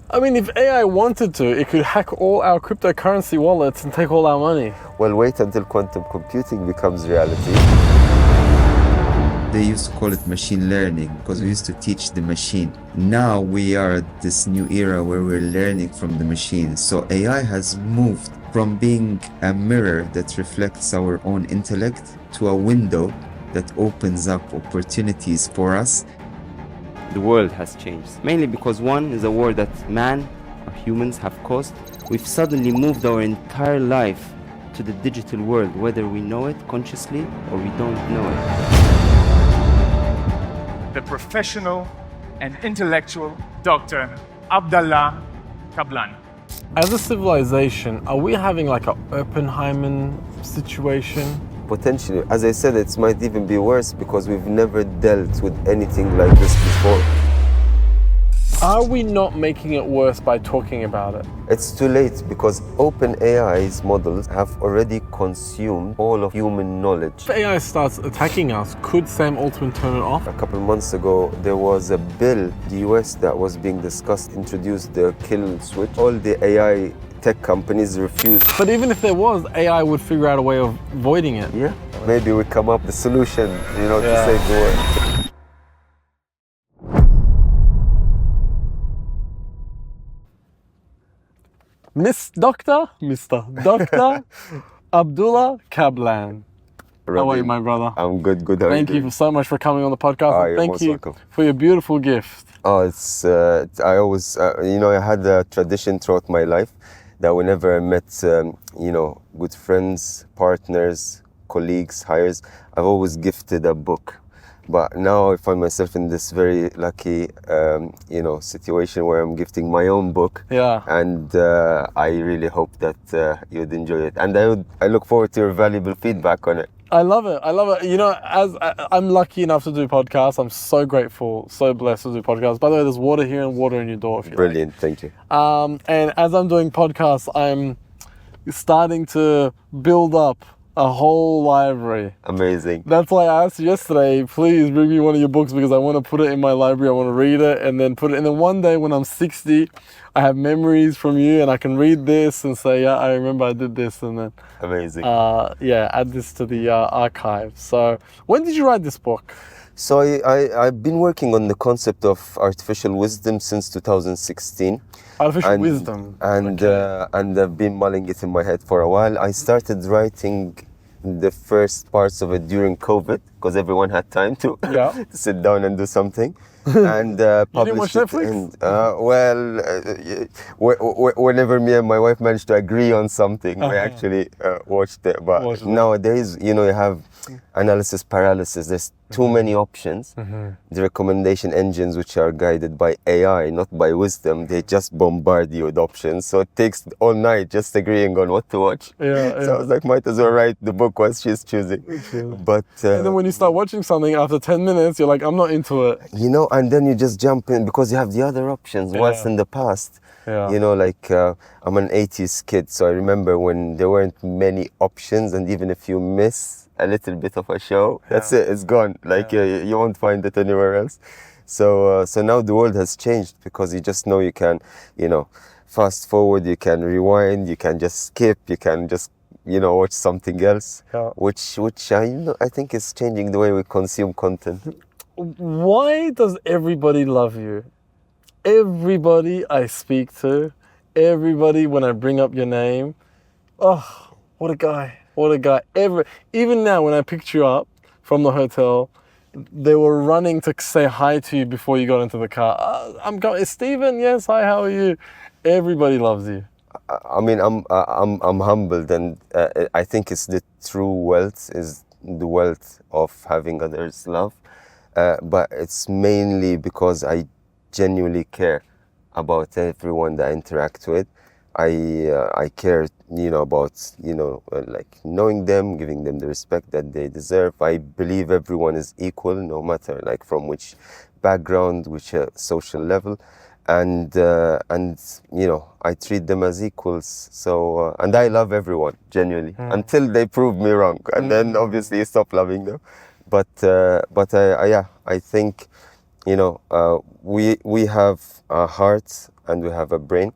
I mean, if AI wanted to, it could hack all our cryptocurrency wallets and take all our money. Well, wait until quantum computing becomes reality. They used to call it machine learning because we used to teach the machine. Now we are at this new era where we're learning from the machine. So AI has moved from being a mirror that reflects our own intellect to a window that opens up opportunities for us. The world has changed, mainly because one is a war that man or humans have caused. We've suddenly moved our entire life to the digital world, whether we know it consciously or we don't know it. The professional and intellectual Dr. Abdalla Kablan. As a civilization, are we having like an Oppenheimer situation? Potentially, as I said, it might even be worse because we've never dealt with anything like this before. Are we not making it worse by talking about it? It's too late because OpenAI's models have already consumed all of human knowledge. If AI starts attacking us, could Sam Altman turn it off? A couple months ago, there was a bill in the US that was being discussed, introduced the kill switch. All the AI tech companies refused. But even if there was, AI would figure out a way of avoiding it. Yeah, maybe we come up with the solution, to save the world. Dr. Abdalla Kablan. How are you, my brother? I'm good. Thank you so much for coming on the podcast. You're Thank most you welcome. for your beautiful gift. Oh, it's I always, I had a tradition throughout my life that whenever I met, good friends, partners, colleagues, hires, I've always gifted a book. But now I find myself in this very lucky, situation where I'm gifting my own book. Yeah. And I really hope that you'd enjoy it. And I look forward to your valuable feedback on it. I love it. As I'm lucky enough to do podcasts, I'm so grateful, so blessed to do podcasts. By the way, there's water here and water in your door if you Brilliant, thank you. And as I'm doing podcasts, I'm starting to build up a whole library. Amazing. That's why I asked you yesterday, please bring me one of your books because I want to put it in my library. I want to read it and then put it. And then one day when I'm 60, I have memories from you and I can read this and say, yeah, I remember I did this. And then, amazing. Add this to the archive. So when did you write this book? So I've been working on the concept of artificial wisdom since 2016. Artificial wisdom. And I've been mulling it in my head for a while. I started writing the first parts of it during COVID because everyone had time to, to sit down and do something. And published you didn't watch Netflix? Whenever me and my wife managed to agree on something, we actually watched it. But nowadays, you have analysis paralysis. There's too many options. The recommendation engines, which are guided by AI, not by wisdom, they just bombard you with options. So it takes all night just agreeing on what to watch. So I was like, might as well write the book while she's choosing. But and then when you start watching something, after 10 minutes, you're like, I'm not into it. And then you just jump in because you have the other options. Whilst in the past, I'm an 80s kid, so I remember when there weren't many options, and even if you miss a little bit of a show, that's it, it's gone. You won't find it anywhere else. So now the world has changed because you just know you can, fast forward, you can rewind, you can just skip, you can just watch something else, which I think is changing the way we consume content. Why does everybody love you? Everybody I speak to, everybody when I bring up your name, oh, what a guy, what a guy. Even now when I picked you up from the hotel, they were running to say hi to you before you got into the car. It's Stephen, yes, hi, how are you? Everybody loves you. I mean, I'm humbled, and I think it's the true wealth is the wealth of having others' love. But it's mainly because I genuinely care about everyone that I interact with. I care, about, knowing them, giving them the respect that they deserve. I believe everyone is equal, no matter from which background, which social level. And I treat them as equals. So, and I love everyone, genuinely, until they prove me wrong. And then obviously you stop loving them. But I think, we have a heart and we have a brain.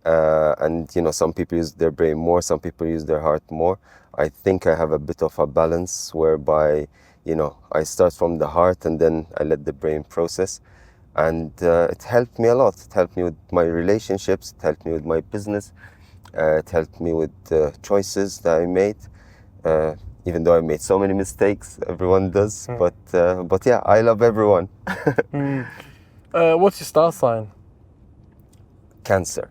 And some people use their brain more, some people use their heart more. I think I have a bit of a balance whereby I start from the heart and then I let the brain process. And it helped me a lot. It helped me with my relationships, it helped me with my business, it helped me with the choices that I made. Even though I made so many mistakes, everyone does. But yeah, I love everyone. What's your star sign? Cancer.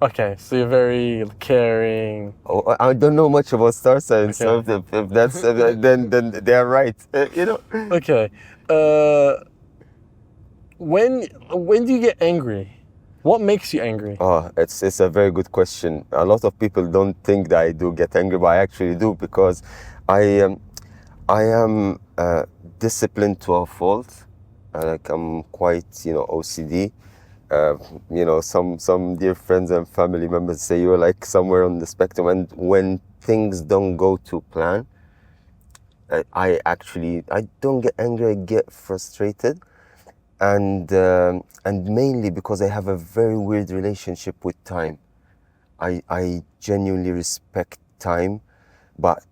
Okay, so you're very caring. Oh, I don't know much about star signs, so if that's then they are right. Okay. When do you get angry? What makes you angry? Oh, it's a very good question. A lot of people don't think that I do get angry, but I actually do, because I am disciplined to a fault. Like I'm quite OCD. Some dear friends and family members say you're like somewhere on the spectrum, and when things don't go to plan, I don't get angry, I get frustrated, and mainly because I have a very weird relationship with time. I genuinely respect time, but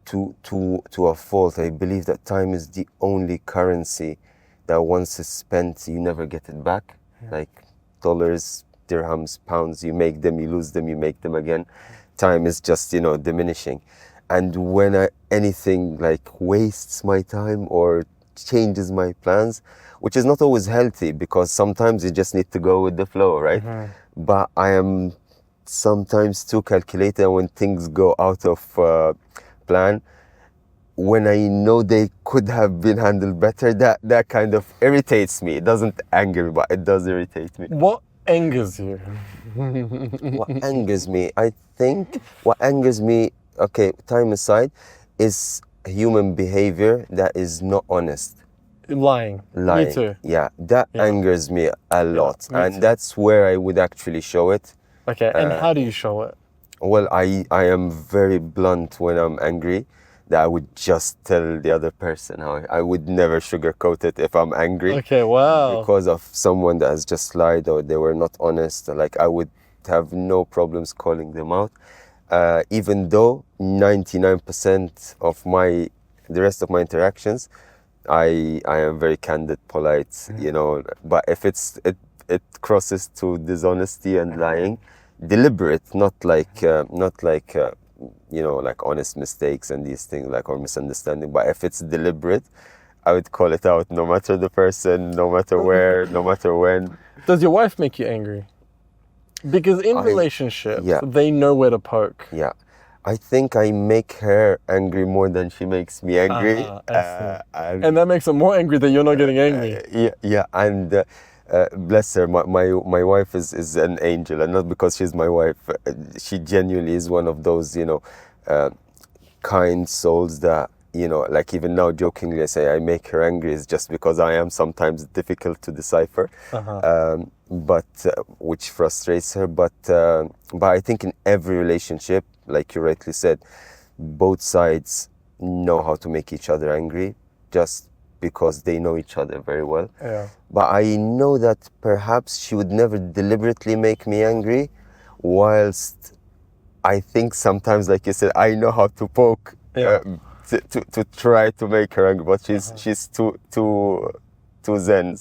to a fault. I believe that time is the only currency that once it's spent, you never get it back. Like dollars, dirhams, pounds, you make them, you lose them, you make them again. Time is just, diminishing. And when anything like wastes my time or changes my plans, which is not always healthy, because sometimes you just need to go with the flow, right? But I am sometimes too calculated, and when things go out of plan, when I know they could have been handled better, that kind of irritates me. It doesn't anger me, but it does irritate me. What angers you? What angers me? I think what angers me, okay, time aside, is human behavior that is not honest. Lying. Lying. Me too. Yeah, that angers me a lot. me And too. that's where I would actually show it. Okay, and how do you show it? Well, I am very blunt when I'm angry, that I would just tell the other person. I would never sugarcoat it if I'm angry. Okay, wow. Because of someone that has just lied or they were not honest, like I would have no problems calling them out. Even though 99% of the rest of my interactions, I am very candid, polite, but if it crosses to dishonesty and lying, deliberate, not like like honest mistakes and these things, like, or misunderstanding, but if it's deliberate, I would call it out, no matter the person, no matter where, no matter when. Does your wife make you angry? Because in relationships, they know where to poke. Yeah. I think I make her angry more than she makes me angry. And that makes her more angry that you're not getting angry. And bless her, my wife is an angel, and not because she's my wife. She genuinely is one of those, kind souls that, like even now jokingly I say I make her angry is just because I am sometimes difficult to decipher, but which frustrates her. But I think in every relationship, like you rightly said, both sides know how to make each other angry, just because they know each other very well. Yeah. But I know that perhaps she would never deliberately make me angry, whilst I think sometimes, like you said, I know how to poke to try to make her angry, but she's too zen.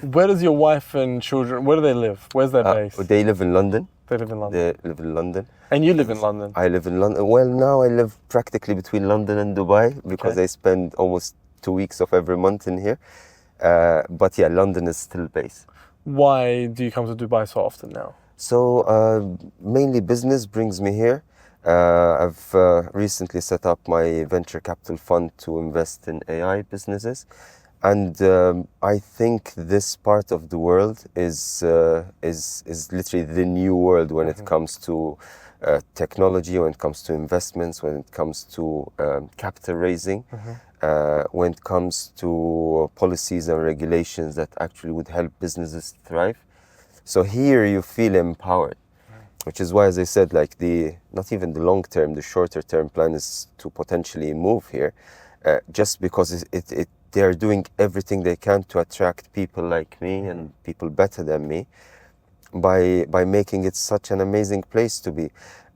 Where does your wife and children, where do they live? Where's their base? They live in London. They live in London. They live in London. And you live in London? I live in London. Well, now I live practically between London and Dubai, because I spend almost 2 weeks of every month in here. But yeah, London is still base. Why do you come to Dubai so often now? So mainly business brings me here. I've recently set up my venture capital fund to invest in AI businesses. And I think this part of the world is literally the new world when it comes to technology, when it comes to investments, when it comes to capital raising, when it comes to policies and regulations that actually would help businesses thrive. So here you feel empowered, which is why, as I said, like not even the long term, the shorter term plan is to potentially move here, just because they are doing everything they can to attract people like me and people better than me. by making it such an amazing place to be.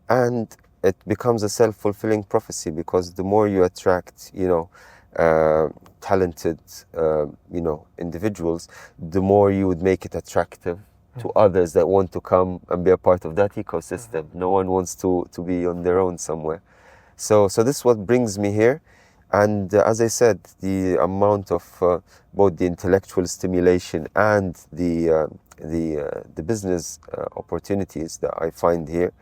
And it becomes a self-fulfilling prophecy, because the more you attract, talented, individuals, the more you would make it attractive to others that want to come and be a part of that ecosystem. No one wants to be on their own somewhere. So this is what brings me here. And as I said, the amount of both the intellectual stimulation and the business opportunities that I find here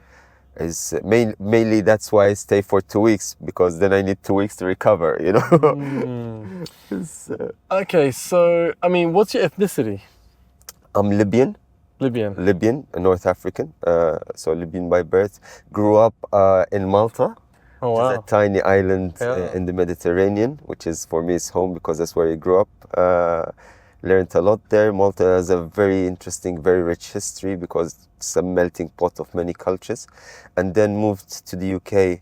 is mainly that's why I stay for 2 weeks, because then I need 2 weeks to recover, Okay, so, I mean, what's your ethnicity? I'm Libyan, North African, so Libyan by birth. Grew up in Malta. Oh, Which wow. is a tiny island Yeah. in the Mediterranean, which is, for me, is home, because that's where I grew up. Learned a lot there. Malta has a very interesting, very rich history, because it's a melting pot of many cultures. And then moved to the UK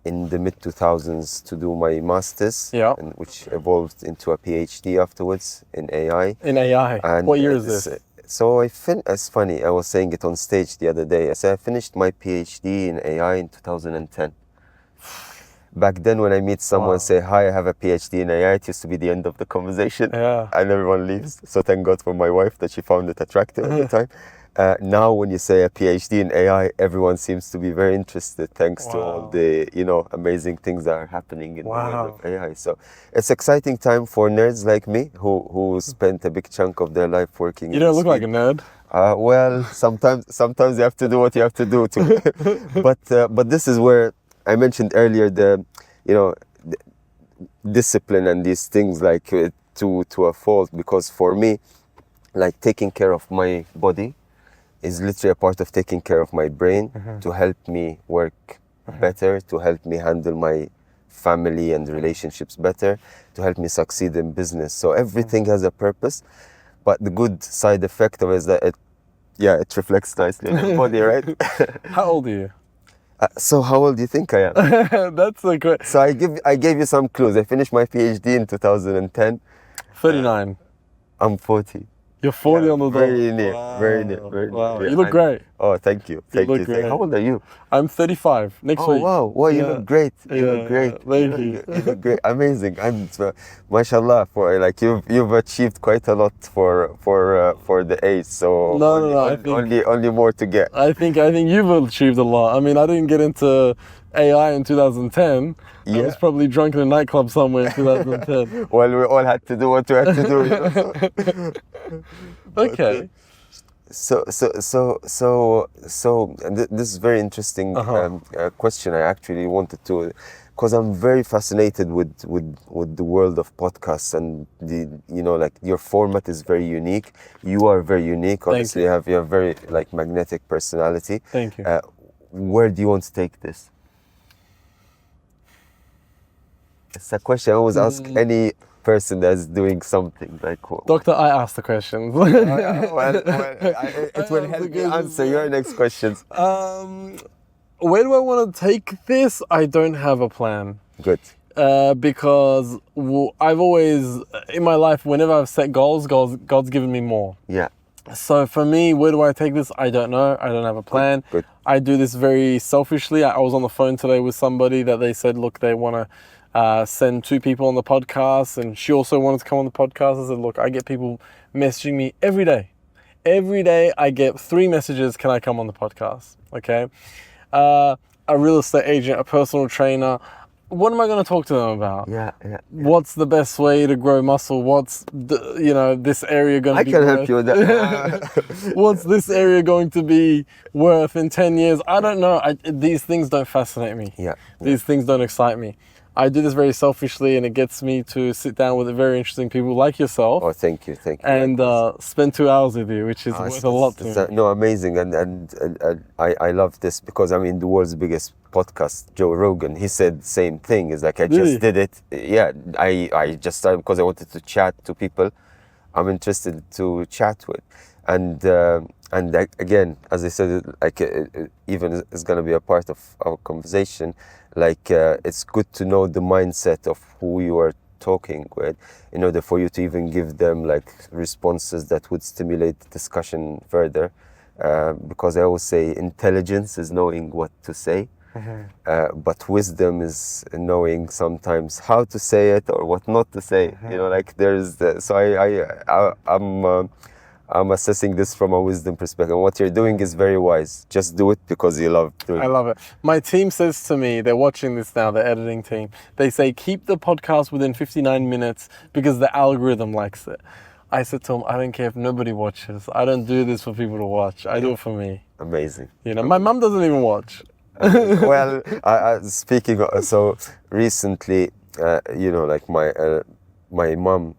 in the mid-2000s to do my master's, Yeah. which evolved into a PhD afterwards in AI. In AI. And What year is this? So it's funny, I was saying it on stage the other day. I said I finished my PhD in AI in 2010. Back then, when I meet someone Wow. and say, hi, I have a PhD in AI, it used to be the end of the conversation. Yeah. And everyone leaves. So thank God for my wife that she found it attractive at the time. Now, when you say a PhD in AI, everyone seems to be very interested, thanks to all Wow. the amazing things that are happening in the world Wow. of AI. So it's exciting time for nerds like me who spent a big chunk of their life working. You in don't this look like a field. nerd. Well, sometimes you have to do what you have to do. But this is where I mentioned earlier the discipline and these things, like to a fault, because for me, like, taking care of my body is literally a part of taking care of my brain, to help me work better, to help me handle my family and relationships better, to help me succeed in business. So everything has a purpose, but the good side effect of it is that it reflects nicely on your body, right? How old are you? So how old do you think I am? That's a great... So I gave you some clues. I finished my PhD in 2010. 39. I'm 40. You're 40 on the dot. Very near, Wow. very near, very Wow. near. You look great. Oh, thank you. Thank look you. great. How old are you? I'm 35 next Oh, week. wow. Wow, you Yeah. look great. You Yeah, look great. thank you. You look great. Amazing. I'm, mashallah, for like you've achieved quite a lot for the age. So No, I think- only more to get. I think you've achieved a lot. I mean, I didn't get into AI in 2010. I Yeah. was probably drunk in a nightclub somewhere in 2010. Well, we all had to do what we had to do. Okay. So this is very interesting question. I actually wanted to, because I'm very fascinated with the world of podcasts, and like, your format is very unique. You are very unique. Obviously, you have very like magnetic personality. Thank you. Where do you want to take this? It's a question I always ask any person that's doing something, like, Doctor, I asked the questions. well, it will help me answer your next questions. Where do I want to take this? I don't have a plan. Good. Because I've always, in my life, whenever I've set goals, God's given me more. Yeah. So for me, where do I take this? I don't know. I don't have a plan. Good. I do this very selfishly. I was on the phone today with somebody that they said, look, they want to send 2 people on the podcast, and she also wanted to come on the podcast. I said, look, I get people messaging me every day. Every day I get 3 messages, can I come on the podcast? Okay. A real estate agent, a personal trainer. What am I going to talk to them about? Yeah. What's the best way to grow muscle? What's this area going to be I can worth? help you with that. What's this area going to be worth in 10 years? I don't know. These things don't fascinate me. Yeah. These things don't excite me. I do this very selfishly, and it gets me to sit down with very interesting people like yourself. Oh, thank you. And spend 2 hours with you, which is worth a lot to me. No, amazing, and I love this, because I mean, the world's biggest podcast, Joe Rogan, he said the same thing. Is like, I just did it. Yeah, I just started because I wanted to chat to people I'm interested to chat with, and again, as I said, like even is going to be a part of our conversation. Like it's good to know the mindset of who you are talking with, in order for you to even give them like responses that would stimulate discussion further. Because I always say intelligence is knowing what to say, but wisdom is knowing sometimes how to say it or what not to say. You know, like there's so I'm assessing this from a wisdom perspective. What you're doing is very wise. Just do it because you love doing it. I love it. My team says to me, they're watching this now, the editing team, they say, keep the podcast within 59 minutes because the algorithm likes it. I said to them, I don't care if nobody watches. I don't do this for people to watch. I do it for me. Amazing. You know, my mum doesn't even watch. Well, speaking of, so recently, you know, like my mom,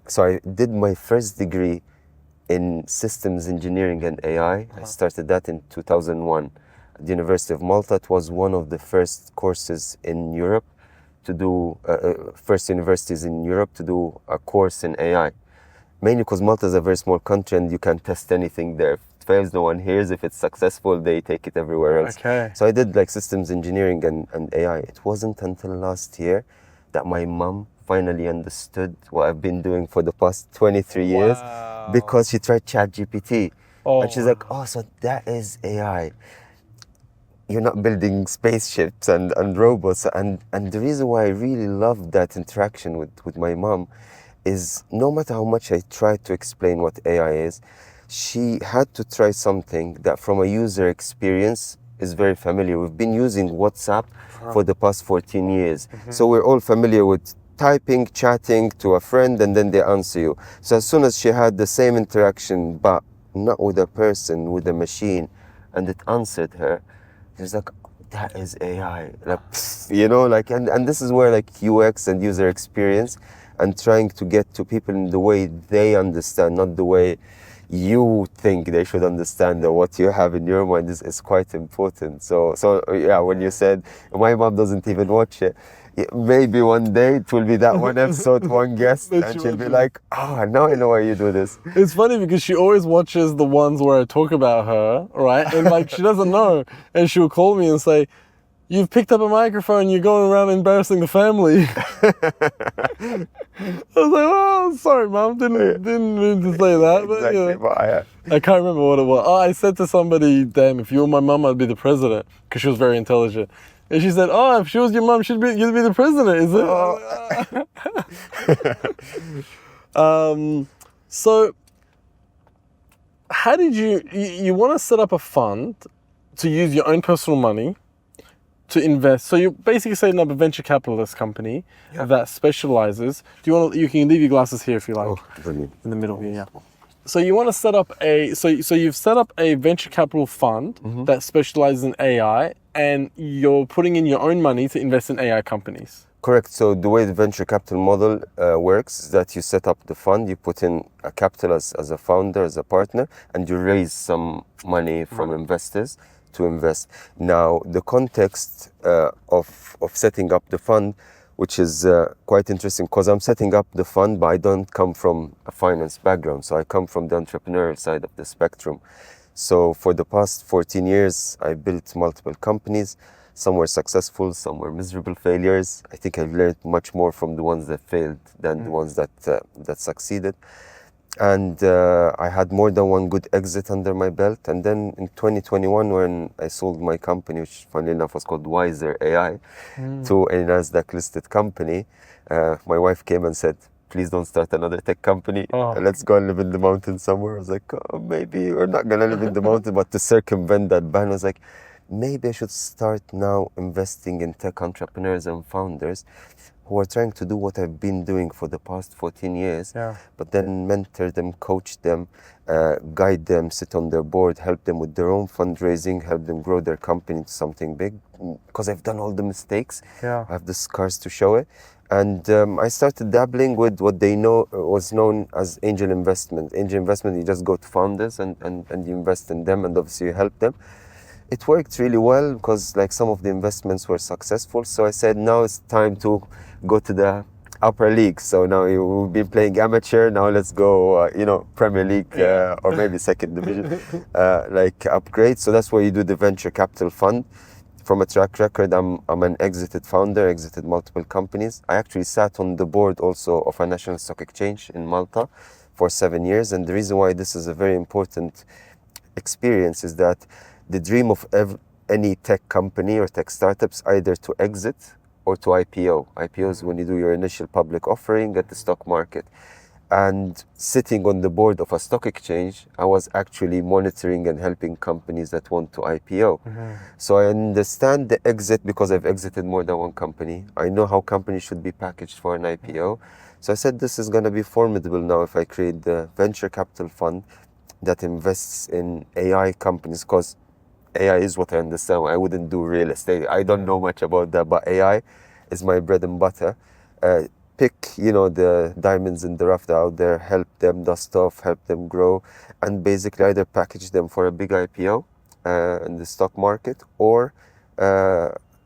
so I did my first degree in systems engineering and AI. I started that in 2001 at the University of Malta. It was one of the first courses in Europe to do, first universities in Europe to do a course in AI. Mainly because Malta is a very small country and you can test anything there. If it fails, no one hears. If it's successful, they take it everywhere else. Okay. So I did like systems engineering and AI. It wasn't until last year that my mom finally understood what I've been doing for the past 23 years because she tried ChatGPT. And she's like, oh, so that is AI. You're not building spaceships and robots. And the reason why I really love that interaction with my mom is no matter how much I tried to explain what AI is, she had to try something that from a user experience is very familiar. We've been using WhatsApp for the past 14 years. So we're all familiar with typing, chatting to a friend, and then they answer you. So as soon as she had the same interaction, but not with a person, with a machine, and it answered her, she was like, that is AI. Like, you know, like, and this is where like UX and user experience and trying to get to people in the way they understand, not the way you think they should understand or what you have in your mind is quite important. So yeah, when you said my mom doesn't even watch it, maybe one day it will be that one episode, one guest, and she'll be like, oh, now I know why you do this. It's funny because she always watches the ones where I talk about her, right? And like she doesn't know, and she'll call me and say, you've picked up a microphone, you're going around embarrassing the family. I was like, oh, sorry, Mum, didn't mean to say that. But, Exactly, you know, but I can't remember what it was. Oh, I said to somebody, damn, if you were my mum, I'd be the president, because she was very intelligent. And she said, oh, if she was your mum, you'd be the president, is it? So, how did you want to set up a fund to use your own personal money to invest? So you're basically setting up a venture capitalist company that specializes. You can leave your glasses here if you like. Oh, brilliant. In the middle here, yeah. So you want to set up so you've set up a venture capital fund that specializes in AI, and you're putting in your own money to invest in AI companies. Correct. So the way the venture capital model works is that you set up the fund, you put in a capital as a founder, as a partner, and you raise some money from investors to invest. Now, the context of setting up the fund, which is quite interesting, because I'm setting up the fund, but I don't come from a finance background. So I come from the entrepreneurial side of the spectrum. So for the past 14 years, I built multiple companies. Some were successful, some were miserable failures. I think I've learned much more from the ones that failed than the ones that succeeded. And I had more than one good exit under my belt. And then in 2021, when I sold my company, which funnily enough was called Wiser AI, to a NASDAQ listed company, my wife came and said, please don't start another tech company. Let's go and live in the mountains somewhere. I was like, oh, maybe we're not going to live in the mountain, but to circumvent that ban, I was like, maybe I should start now investing in tech entrepreneurs and founders who are trying to do what I've been doing for the past 14 years, but then mentor them, coach them, guide them, sit on their board, help them with their own fundraising, help them grow their company into something big. Because I've done all the mistakes, I have the scars to show it. And I started dabbling with what they know was known as angel investment. Angel investment, you just go to founders and you invest in them, and obviously you help them. It worked really well because like some of the investments were successful. So I said, now it's time to go to the upper league. So now we've been playing amateur. Now let's go, Premier League or maybe second division, like upgrade. So that's where you do the venture capital fund. from a track record, I'm an exited founder, exited multiple companies. I actually sat on the board also of a national stock exchange in Malta for 7 years. And the reason why this is a very important experience is that the dream of any tech company or tech startups either to exit or to IPO. IPO is when you do your initial public offering at the stock market. And sitting on the board of a stock exchange, I was actually monitoring and helping companies that want to IPO. So I understand the exit because I've exited more than one company. I know how companies should be packaged for an IPO. So I said, this is going to be formidable now if I create the venture capital fund that invests in AI companies, because AI is what I understand. I wouldn't do real estate. I don't know much about that, but AI is my bread and butter. Pick, the diamonds in the rough out there, help them dust off, help them grow, and basically either package them for a big IPO in the stock market, or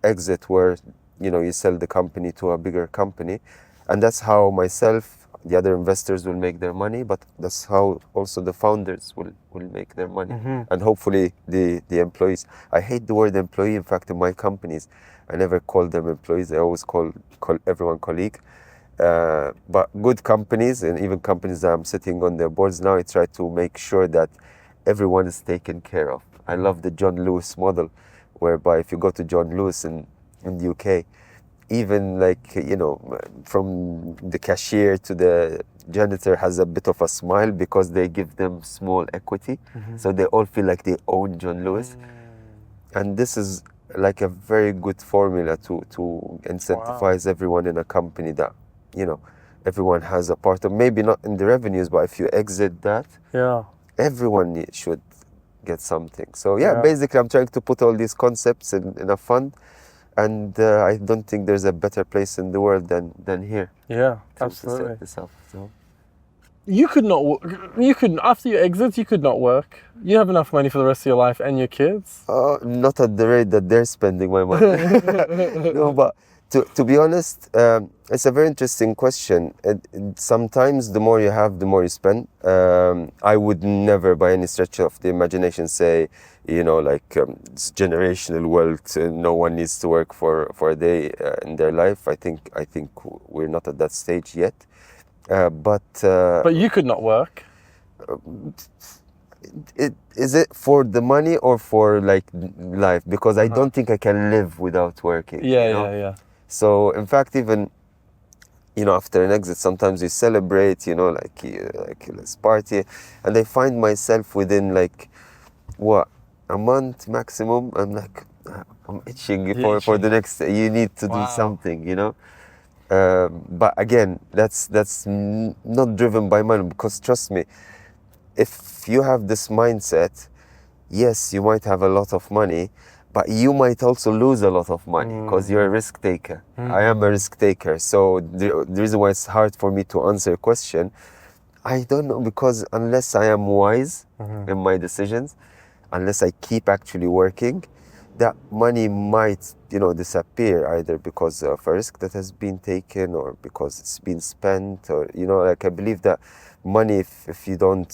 exit where, you sell the company to a bigger company. And that's how myself, the other investors will make their money, but that's how also the founders will make their money. And hopefully the employees. I hate the word employee. In fact, in my companies, I never call them employees. I always call everyone colleague. But good companies, and even companies that I'm sitting on their boards now, I try to make sure that everyone is taken care of. I love the John Lewis model, whereby if you go to John Lewis in the UK, even from the cashier to the janitor has a bit of a smile because they give them small equity. So they all feel like they own John Lewis. And this is like a very good formula to incentivize everyone in a company that, everyone has a part of, maybe not in the revenues, but if you exit that, everyone should get something. So basically I'm trying to put all these concepts in a fund. And I don't think there's a better place in the world than here. Yeah, to absolutely. set this up. So. You could not. You could, after you exit, you could not work. You have enough money for the rest of your life and your kids. Not at the rate that they're spending my money. No, but to be honest, it's a very interesting question. Sometimes the more you have, the more you spend. I would never, by any stretch of the imagination, say, it's generational wealth. No one needs to work for a day in their life. I think we're not at that stage yet. But you could not work. Is it for the money or for life? Because I don't think I can live without working. Yeah. So in fact, even after an exit, sometimes you celebrate. Let's party, and I find myself within a month maximum. I'm itching for the next. You need to do something. But again, that's not driven by money, because trust me, if you have this mindset, yes, you might have a lot of money, but you might also lose a lot of money because you're a risk taker. I am a risk taker. So the reason why it's hard for me to answer a question, I don't know, because unless I am wise in my decisions, unless I keep actually working, that money might, disappear either because of a risk that has been taken or because it's been spent, or, I believe that money, if you don't,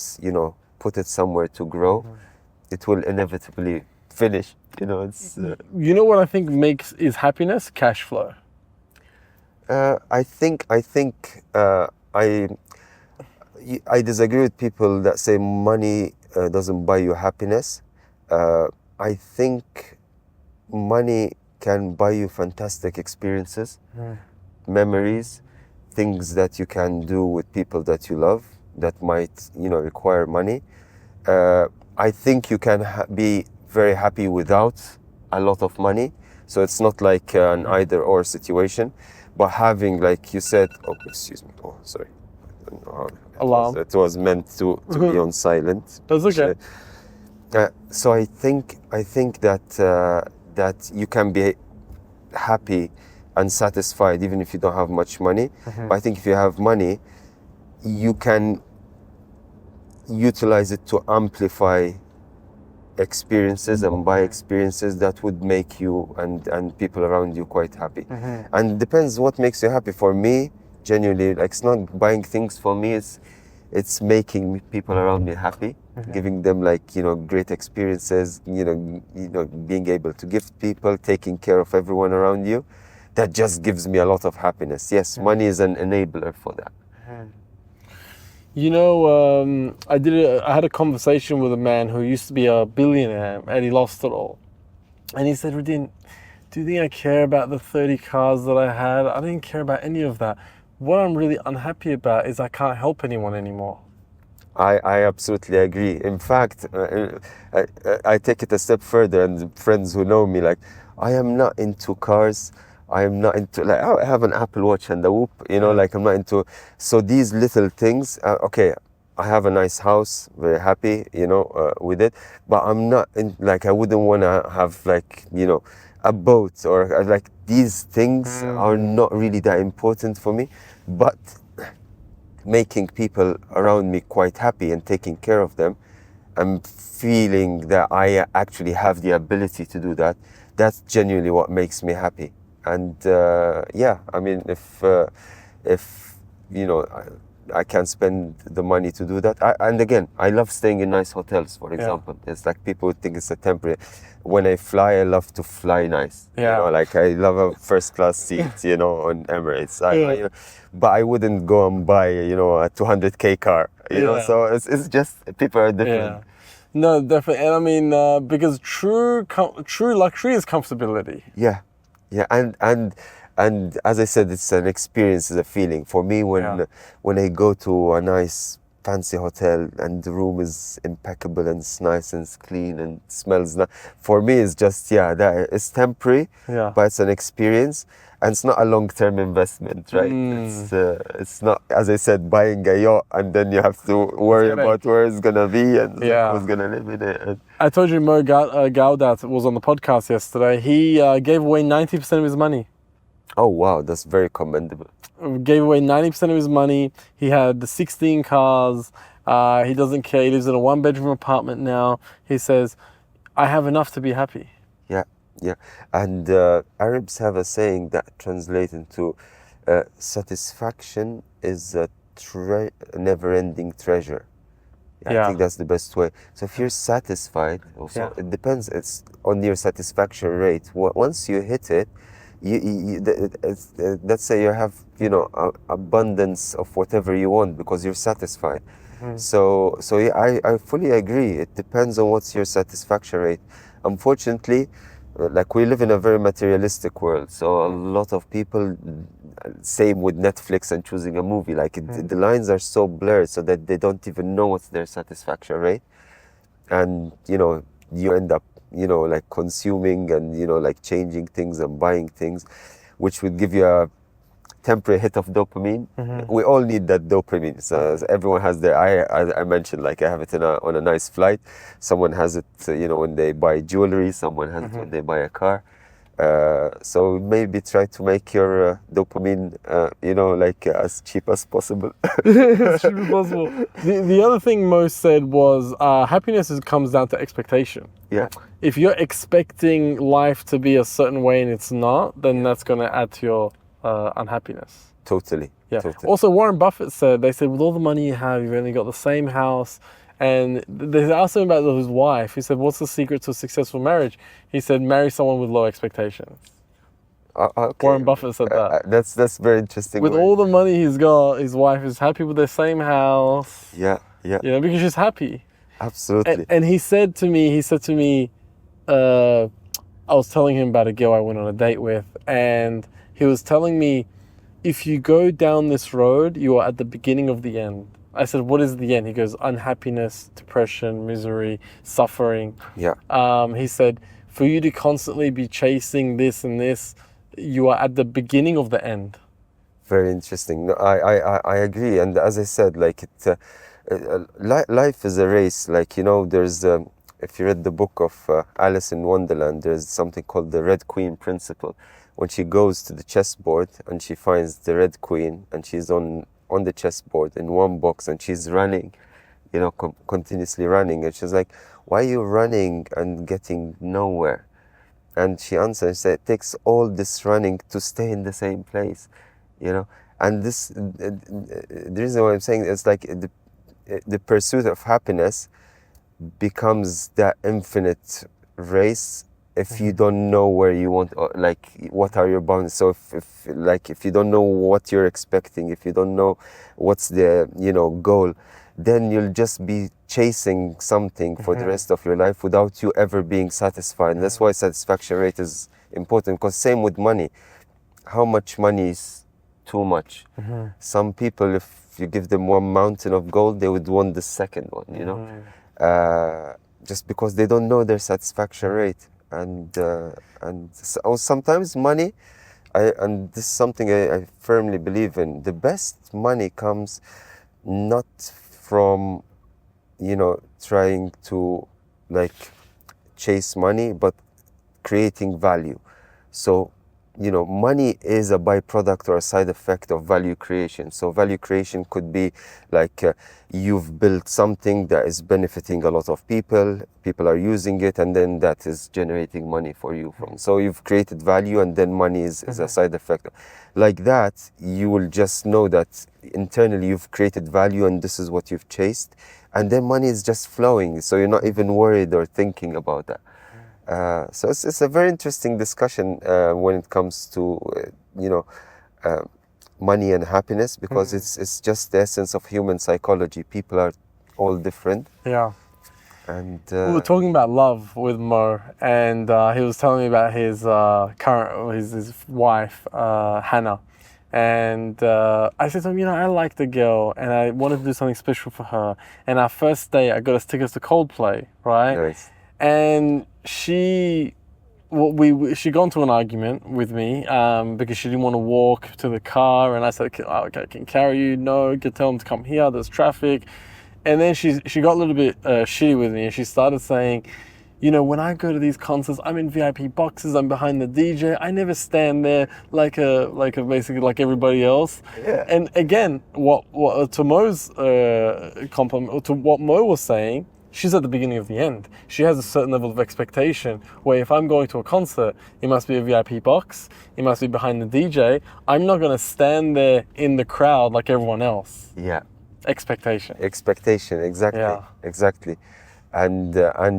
put it somewhere to grow, it will inevitably finish. It's. You know what I think is happiness? Cash flow. I think I disagree with people that say money doesn't buy you happiness. I think money can buy you fantastic experiences, memories, things that you can do with people that you love that might, require money. I think you can be very happy without a lot of money. So it's not like an either or situation, but having, like you said, excuse me. Oh, sorry. I don't know how Alarm. it was meant to be on silent. That's okay. So I think that you can be happy and satisfied even if you don't have much money. But I think if you have money, you can utilize it to amplify experiences and buy experiences that would make you and people around you quite happy. And it depends what makes you happy. For me, genuinely, it's not buying things for me. it's making people around me happy, giving them like, you know, great experiences, you know, being able to gift people, taking care of everyone around you. That just gives me a lot of happiness. Yes, money is an enabler for that. You know, I had a conversation with a man who used to be a billionaire and he lost it all. And he said, Radin, do you think I care about the 30 cars that I had? I didn't care about any of that. What I'm really unhappy about is I can't help anyone anymore. I absolutely agree. In fact, I take it a step further, and friends who know me, like, I am not into cars. I am not into, like, I have an Apple Watch and the Whoop, you know, like I'm not into, so these little things, okay, I have a nice house, very happy, you know, with it, but I'm not in, like, I wouldn't want to have like, you know, a boat or like these things are not really that important for me, but making people around me quite happy and taking care of them, I'm feeling that I actually have the ability to do that. That's genuinely what makes me happy. And yeah, I mean, if you know, I can spend the money to do that. And again, I love staying in nice hotels, for example. It's like people think it's a temporary. When I fly, I love to fly nice. You know, like I love a first class seat, you know, on Emirates. You know, but I wouldn't go and buy, you know, a 200K car, you know, so it's just, people are different. Yeah. No, definitely. And I mean, because true luxury is comfortability. Yeah. Yeah, and as I said, it's an experience, it's a feeling. For me, when I go to a nice fancy hotel and the room is impeccable and it's nice and it's clean and smells nice, for me it's just, that it's temporary, but it's an experience. And it's not a long-term investment, right? It's not, as I said, buying a yacht and then you have to worry about where it's gonna be and who's gonna live in it. I told you Mo Gaudat was on the podcast yesterday. He gave away 90% of his money. Oh wow, that's very commendable. Gave away 90% of his money. He had the 16 cars. He doesn't care. He lives in a 1-bedroom apartment now. He says, I have enough to be happy. Yeah, and Arabs have a saying that translates into satisfaction is a never-ending treasure. I think that's the best way. So if you're satisfied, also it depends. It's on your satisfaction rate. Once you hit it, let's say you have, you know, abundance of whatever you want because you're satisfied. So yeah, I fully agree. It depends on what's your satisfaction rate. Unfortunately, like we live in a very materialistic world, so a lot of people, same with Netflix and choosing a movie, like the lines are so blurred so that they don't even know what's their satisfaction rate. And, you know, you end up, you know, like consuming and, you know, like changing things and buying things, which would give you a temporary hit of dopamine. We all need that dopamine. So everyone has their, I mentioned, like I have it on a nice flight. Someone has it, you know, when they buy jewelry. Someone has it when they buy a car. So maybe try to make your dopamine, you know, like as cheap as possible. As cheap as possible. The other thing Mo said was happiness comes down to expectation. Yeah. If you're expecting life to be a certain way and it's not, then that's going to add to your unhappiness. Totally. Yeah. Totally. Also, Warren Buffett said, they said, with all the money you have, you've only got the same house. And they asked him about his wife. He said, what's the secret to a successful marriage? He said, marry someone with low expectations. Okay. Warren Buffett said that. That's very interesting. With all the money he's got, his wife is happy with the same house. Yeah. You know, because she's happy. Absolutely. And he said to me, I was telling him about a girl I went on a date with, and he was telling me, if you go down this road, you are at the beginning of the end. I said, what is the end? He goes, unhappiness, depression, misery, suffering. Yeah. He said, for you to constantly be chasing this and this, you are at the beginning of the end. Very interesting. No, I agree. And as I said, like life is a race. Like, you know, there's, if you read the book of Alice in Wonderland, there's something called the Red Queen principle. When she goes to the chessboard and she finds the Red Queen and she's on the chessboard in one box and she's running, you know, continuously running. And she's like, why are you running and getting nowhere? And she answered and said, it takes all this running to stay in the same place, you know. And this, the reason why I'm saying it's like the pursuit of happiness becomes that infinite race if you don't know where you want, like what are your boundaries. So if you don't know what you're expecting, if you don't know what's the goal, then you'll just be chasing something for the rest of your life without you ever being satisfied. And that's why satisfaction rate is important, because same with money. How much money is too much? Some people, if you give them one mountain of gold, they would want the second one, just because they don't know their satisfaction rate. And sometimes money, and this is something I firmly believe in, the best money comes not from trying to like chase money, but creating value. So money is a byproduct or a side effect of value creation. So value creation could be like you've built something that is benefiting a lot of people are using it, and then that is generating money for you from. So you've created value, and then money is a side effect. Like that, you will just know that internally you've created value, and this is what you've chased, and then money is just flowing, so you're not even worried or thinking about that. So it's a very interesting discussion when it comes to money and happiness, because it's just the essence of human psychology. People are all different. Yeah. And we were talking about love with Mo, and he was telling me about his his wife Hannah, and I said to him, I like the girl, and I wanted to do something special for her. And our first day, I got us tickets to Coldplay, right? Nice. And she got into an argument with me because she didn't want to walk to the car, and I said, okay, I can carry you. No, you can tell them to come here, there's traffic. And then she got a little bit shitty with me, and she started saying, when I go to these concerts, I'm in VIP boxes, I'm behind the DJ, I never stand there like basically like everybody else. Yeah. And again, what to Mo's compliment, to what Mo was saying, she's at the beginning of the end. She has a certain level of expectation where if I'm going to a concert, it must be a VIP box, it must be behind the DJ. I'm not going to stand there in the crowd like everyone else. Yeah. Expectation, exactly. Yeah. Exactly. And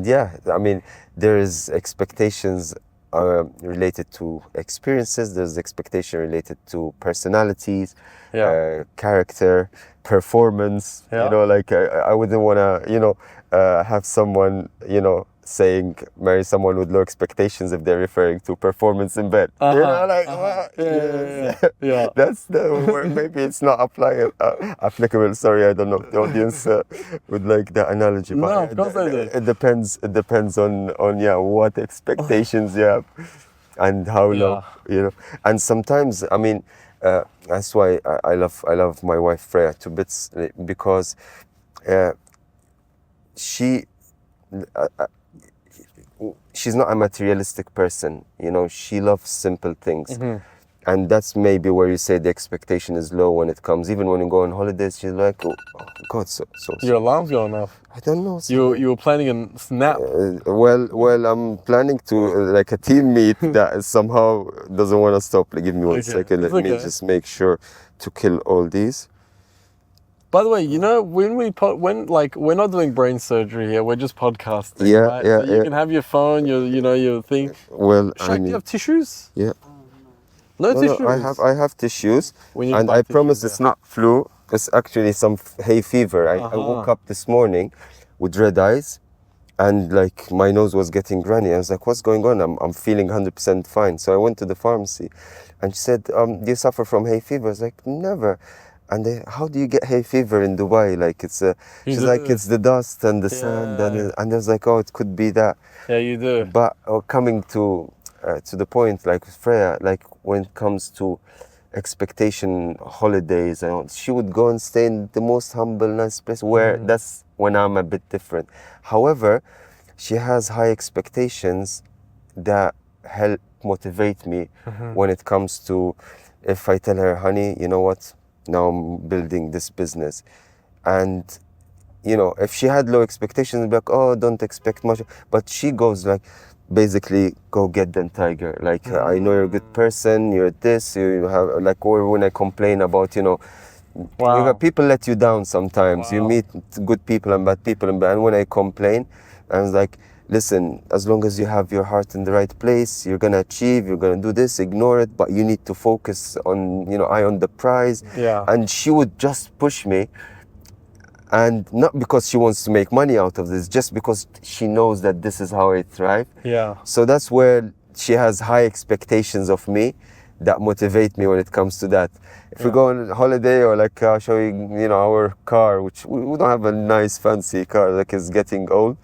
yeah, I mean, there is expectations related to experiences, there's expectation related to personalities, character, performance. Yeah. Like I wouldn't want to have someone saying marry someone with low expectations if they're referring to performance in bed. Yeah. That's the word. Maybe it's not applicable. Sorry, I don't know if the audience would like that analogy. No, But of course I do. It depends on what expectations you have and how low. And sometimes, I mean, that's why I love my wife Freya to bits, because she's not a materialistic person. She loves simple things. And that's maybe where you say the expectation is low when it comes. Even when you go on holidays, she's like, oh God, so. Your alarm's going off. I don't know. You were planning a snap. Well, I'm planning to like a team meet that somehow doesn't want to stop. Like, give me one second. Let me just make sure to kill all these. By the way, when we're not doing brain surgery here, we're just podcasting. Yeah, right? yeah, So you can have your phone, your thing. Well, Shaq, do you have tissues? Yeah. No tissues. No, I have tissues, We need to and buy I promise tissues, it's not flu. It's actually some hay fever. I woke up this morning with red eyes, and like my nose was getting runny. I was like, "What's going on?" I'm feeling 100% fine. So I went to the pharmacy, and she said, "Do you suffer from hay fever?" I was like, "Never." And how do you get hay fever in Dubai? Like she's like, it's the dust and the sand, and I was like, oh, it could be that. Yeah, you do. But coming to the point, like Freya, like when it comes to expectation holidays, she would go and stay in the most humble, nice place. Where that's when I'm a bit different. However, she has high expectations that help motivate me when it comes to, if I tell her, honey, you know what? Now I'm building this business, and if she had low expectations, I'd be like, oh, don't expect much. But she goes like, basically, go get them, tiger. Like, I know you're a good person, you're this, you have, like, or when I complain about Wow. You got people let you down sometimes. You Wow. meet good people and bad people, and when I complain, I was like, listen, as long as you have your heart in the right place, you're gonna achieve, you're gonna do this, ignore it, but you need to focus on, eye on the prize. Yeah. And she would just push me, and not because she wants to make money out of this, just because she knows that this is how I thrive. Yeah. So that's where she has high expectations of me that motivate me when it comes to that. If we go on holiday or like showing, our car, which we don't have a nice fancy car, like it's getting old.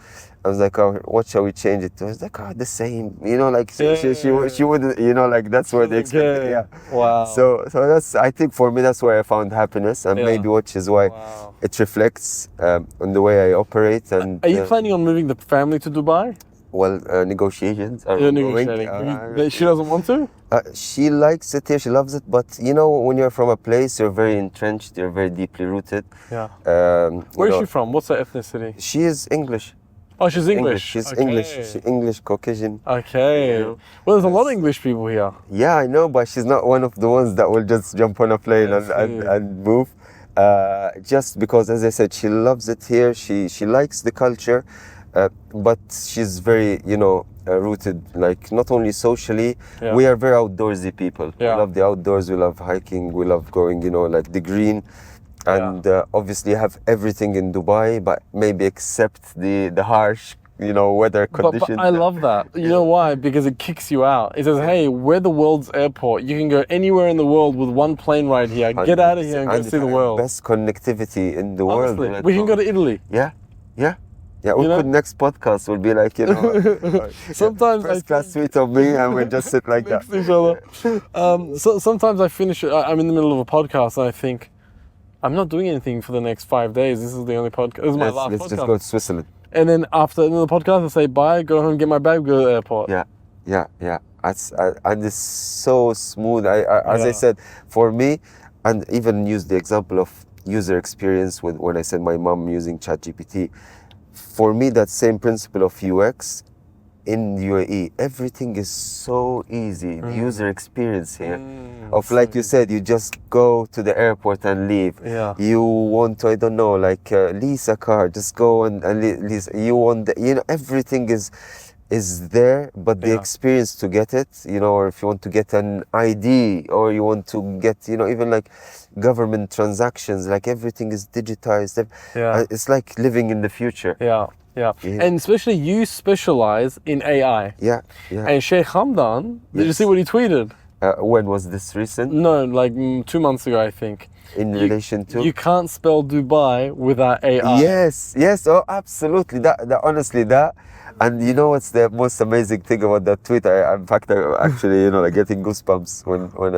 I was like, oh, what shall we change it to? I was like, oh, the same, like she wouldn't, like that's where they expect it. Yeah. Wow. So that's, I think for me, that's where I found happiness, and Yeah. maybe which is why Wow. it reflects on the way I operate. And Are you planning on moving the family to Dubai? well, negotiations are You're ongoing. negotiating. She doesn't want to? She likes it here, she loves it, but when you're from a place, you're very entrenched, you're very deeply rooted. Yeah. You Where is know, she from? What's her ethnicity? She is English. Oh, she's English. She's Okay. English. She's English, Caucasian. Okay. You know, Well, there's a lot of English people here. Yeah, I know, but she's not one of the ones that will just jump on a plane I and move. Just because, as I said, she loves it here. She likes the culture, but she's very, rooted, like not only socially. Yeah. We are very outdoorsy people. Yeah. We love the outdoors. We love hiking. We love going, like the green. And obviously you have everything in Dubai, but maybe except the harsh, weather But conditions. I love that. You know why? Because it kicks you out. It says, hey, we're the world's airport. You can go anywhere in the world with one plane ride here. Get out of here and go see the world. Best connectivity in the world. Honestly, Like, we can go to Italy. Yeah. We know? could, next podcast will be like, Sometimes I first class suite of me, and we just sit like that. next to each other. So sometimes I finish it. I'm in the middle of a podcast and I think, I'm not doing anything for the next 5 days. This is the only podcast. This is my last Let's podcast. just go to Switzerland. And then after another podcast, I say bye, go home, get my bag, go to the airport. Yeah. And it's so smooth. As I said, for me, and even use the example of user experience when I said my mom using ChatGPT. For me, that same principle of UX in UAE, everything is so easy. The user experience here, of so like you said, you just go to the airport and leave. Yeah. You want to, I don't know, like lease a car, just go and lease. You want, everything is there, but the experience to get it, or if you want to get an ID, or you want to get, even like government transactions, like everything is digitized. It's like living in the future. Yeah. And especially you specialize in AI. Yeah. And Sheikh Hamdan, did you see what he tweeted? When was this recent? No, like 2 months ago, I think. In relation to? You can't spell Dubai without AI. Yes. Oh, absolutely. That honestly, that. And you know what's the most amazing thing about that tweet? In fact, I'm actually, like getting goosebumps when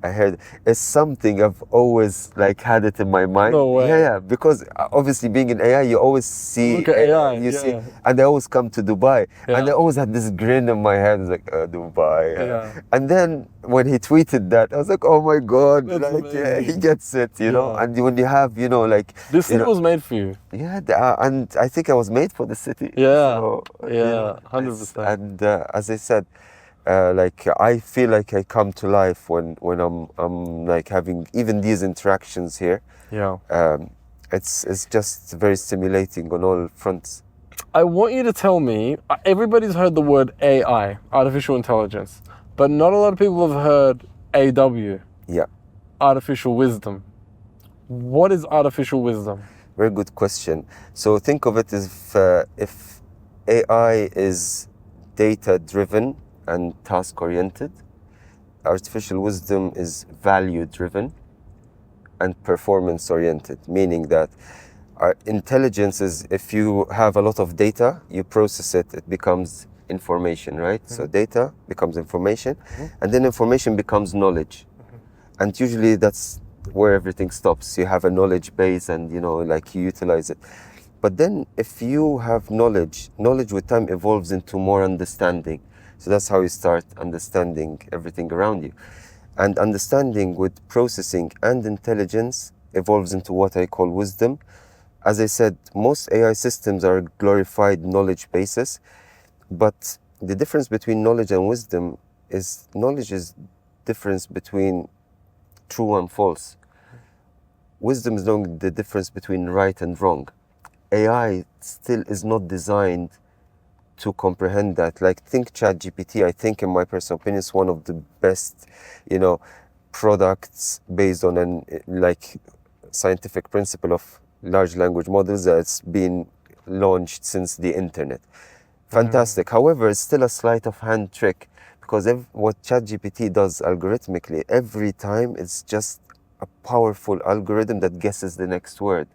I heard. It's something I've always like had it in my mind. No way. Yeah. Because obviously being in AI, you always see. Look at AI. You see, and I always come to Dubai, and I always had this grin in my head, like Dubai. Yeah. And then when he tweeted that, I was like, oh my god, That's like amazing. he gets it, know. And when you have, like This city was made for you. yeah, and I think I was made for the city. Yeah. So, Yeah, 100%. And as I said, like I feel like I come to life when I'm like having even these interactions here. Yeah. It's just very stimulating on all fronts. I want you to tell me, everybody's heard the word AI, artificial intelligence, but not a lot of people have heard AW, Yeah, artificial wisdom. What is artificial wisdom? very good question. So think of it as if AI is data-driven and task-oriented, artificial wisdom is value-driven and performance-oriented, meaning that our intelligence is, if you have a lot of data, you process it, it becomes information, right? So data becomes information, and then information becomes knowledge. And usually that's where everything stops. You have a knowledge base and, like you utilize it. But then if you have knowledge with time evolves into more understanding. So that's how you start understanding everything around you. And understanding with processing and intelligence evolves into what I call wisdom. As I said, most AI systems are glorified knowledge bases, but the difference between knowledge and wisdom is knowledge is difference between true and false. wisdom is knowing the difference between right and wrong. AI still is not designed to comprehend that. Like, think ChatGPT, I think, in my personal opinion, is one of the best, products based on an scientific principle of large language models that's been launched since the internet. Fantastic. However, it's still a sleight of hand trick, because what ChatGPT does algorithmically, every time it's just a powerful algorithm that guesses the next word.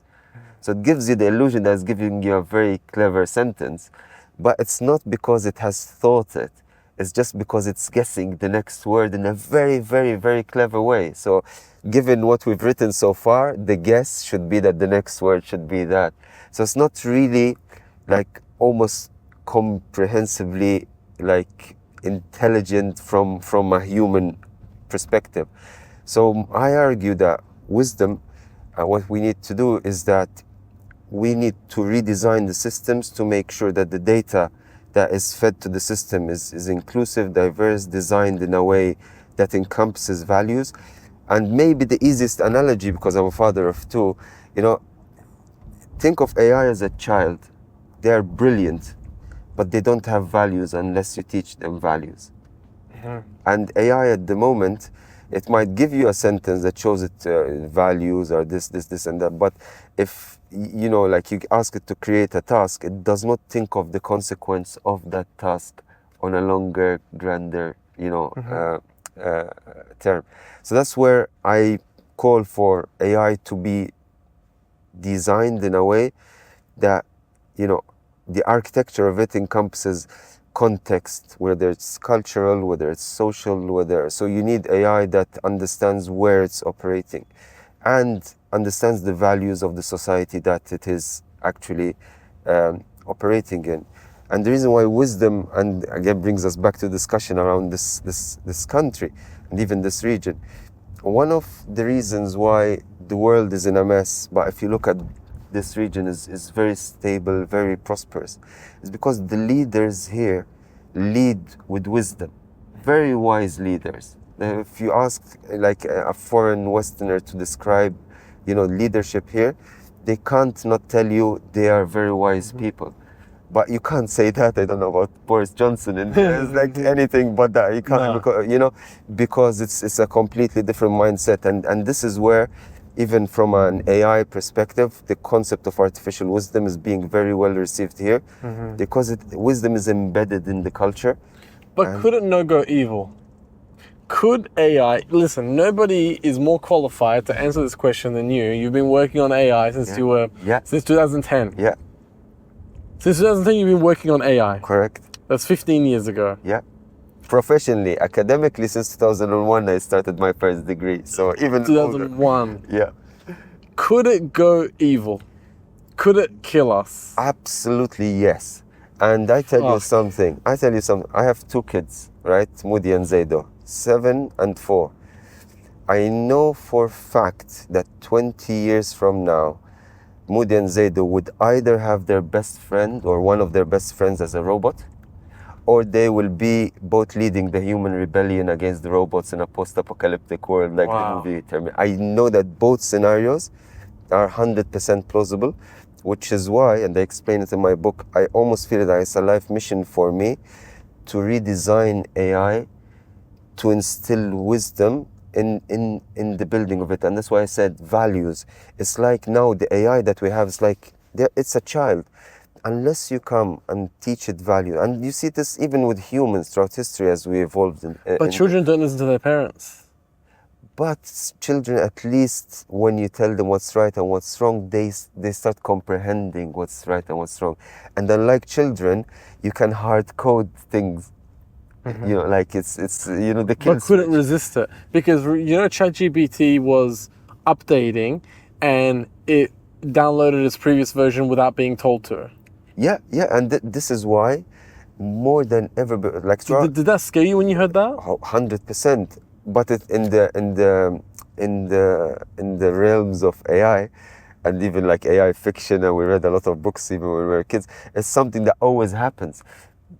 So it gives you the illusion that it's giving you a very clever sentence, but it's not because it has thought it. It's just because it's guessing the next word in a very, very, very clever way. So given what we've written so far, the guess should be that the next word should be that. So it's not really like almost comprehensively like intelligent from a human perspective. So I argue that wisdom, what we need to do is that we need to redesign the systems to make sure that the data that is fed to the system is inclusive, diverse, designed in a way that encompasses values. And maybe the easiest analogy, because I'm a father of two, think of AI as a child. They are brilliant, but they don't have values unless you teach them values. And AI at the moment, it might give you a sentence that shows it values or this, and that. But if, like you ask it to create a task, it does not think of the consequence of that task on a longer, grander, term. So that's where I call for AI to be designed in a way that, the architecture of it encompasses context, whether it's cultural, whether it's social, so you need AI that understands where it's operating and understands the values of the society that it is actually operating in. And the reason why wisdom, and again brings us back to discussion around this country and even this region, one of the reasons why the world is in a mess, but if you look at this region is very stable, very prosperous, is because the leaders here lead with wisdom, very wise leaders. If you ask like a foreign Westerner to describe, leadership here, they can't not tell you they are very wise people. But you can't say that, I don't know about Boris Johnson, and it's like anything but that. You can't, because it's a completely different mindset. And this is where, even from an AI perspective, the concept of artificial wisdom is being very well received here, because wisdom is embedded in the culture. But could it not go evil? Could AI, listen, nobody is more qualified to answer this question than you. You've been working on AI since since 2010. Yeah. Since 2010, you've been working on AI. Correct. That's 15 years ago. Yeah. Professionally, academically, since 2001, I started my first degree. So even 2001. older. Yeah. Could it go evil? Could it kill us? Absolutely yes. And I tell you something. I have two kids, right? Moody and Zaido, 7 and 4. I know for a fact that 20 years from now, Moody and Zaido would either have their best friend or one of their best friends as a robot, or they will be both leading the human rebellion against the robots in a post-apocalyptic world like the movie Terminator. I know that both scenarios are 100% plausible, which is why, and I explain it in my book, I almost feel that it's a life mission for me to redesign AI to instill wisdom in the building of it. And that's why I said values. It's like now the AI that we have is like, it's a child. Unless you come and teach it value, and you see this even with humans throughout history as we evolved. But children don't listen to their parents. But children, at least when you tell them what's right and what's wrong, they start comprehending what's right and what's wrong. And unlike children, you can hard code things. Like it's the kids. But couldn't resist it, because ChatGPT was updating, and it downloaded its previous version without being told to. Yeah, and this is why more than ever, like did that scare you when you heard that? 100%. But in the realms of AI, and even like AI fiction, and we read a lot of books even when we were kids, it's something that always happens.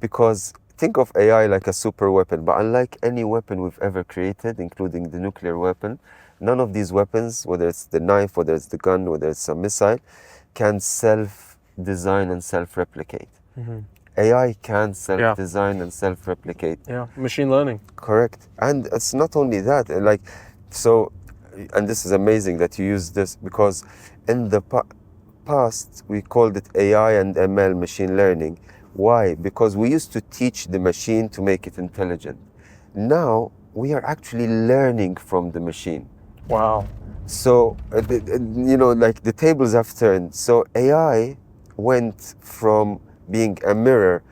Because think of AI like a super weapon, but unlike any weapon we've ever created, including the nuclear weapon, None of these weapons, whether it's the knife, whether it's the gun, whether it's a missile, can self-design and self-replicate. AI can self-design and self-replicate. Yeah, machine learning. Correct. And it's not only that, like, so, and this is amazing that you use this, because in the past we called it AI and ML, machine learning. Why? Because we used to teach the machine to make it intelligent. Now we are actually learning from the machine. Wow. So, like the tables have turned. So AI went from being a mirror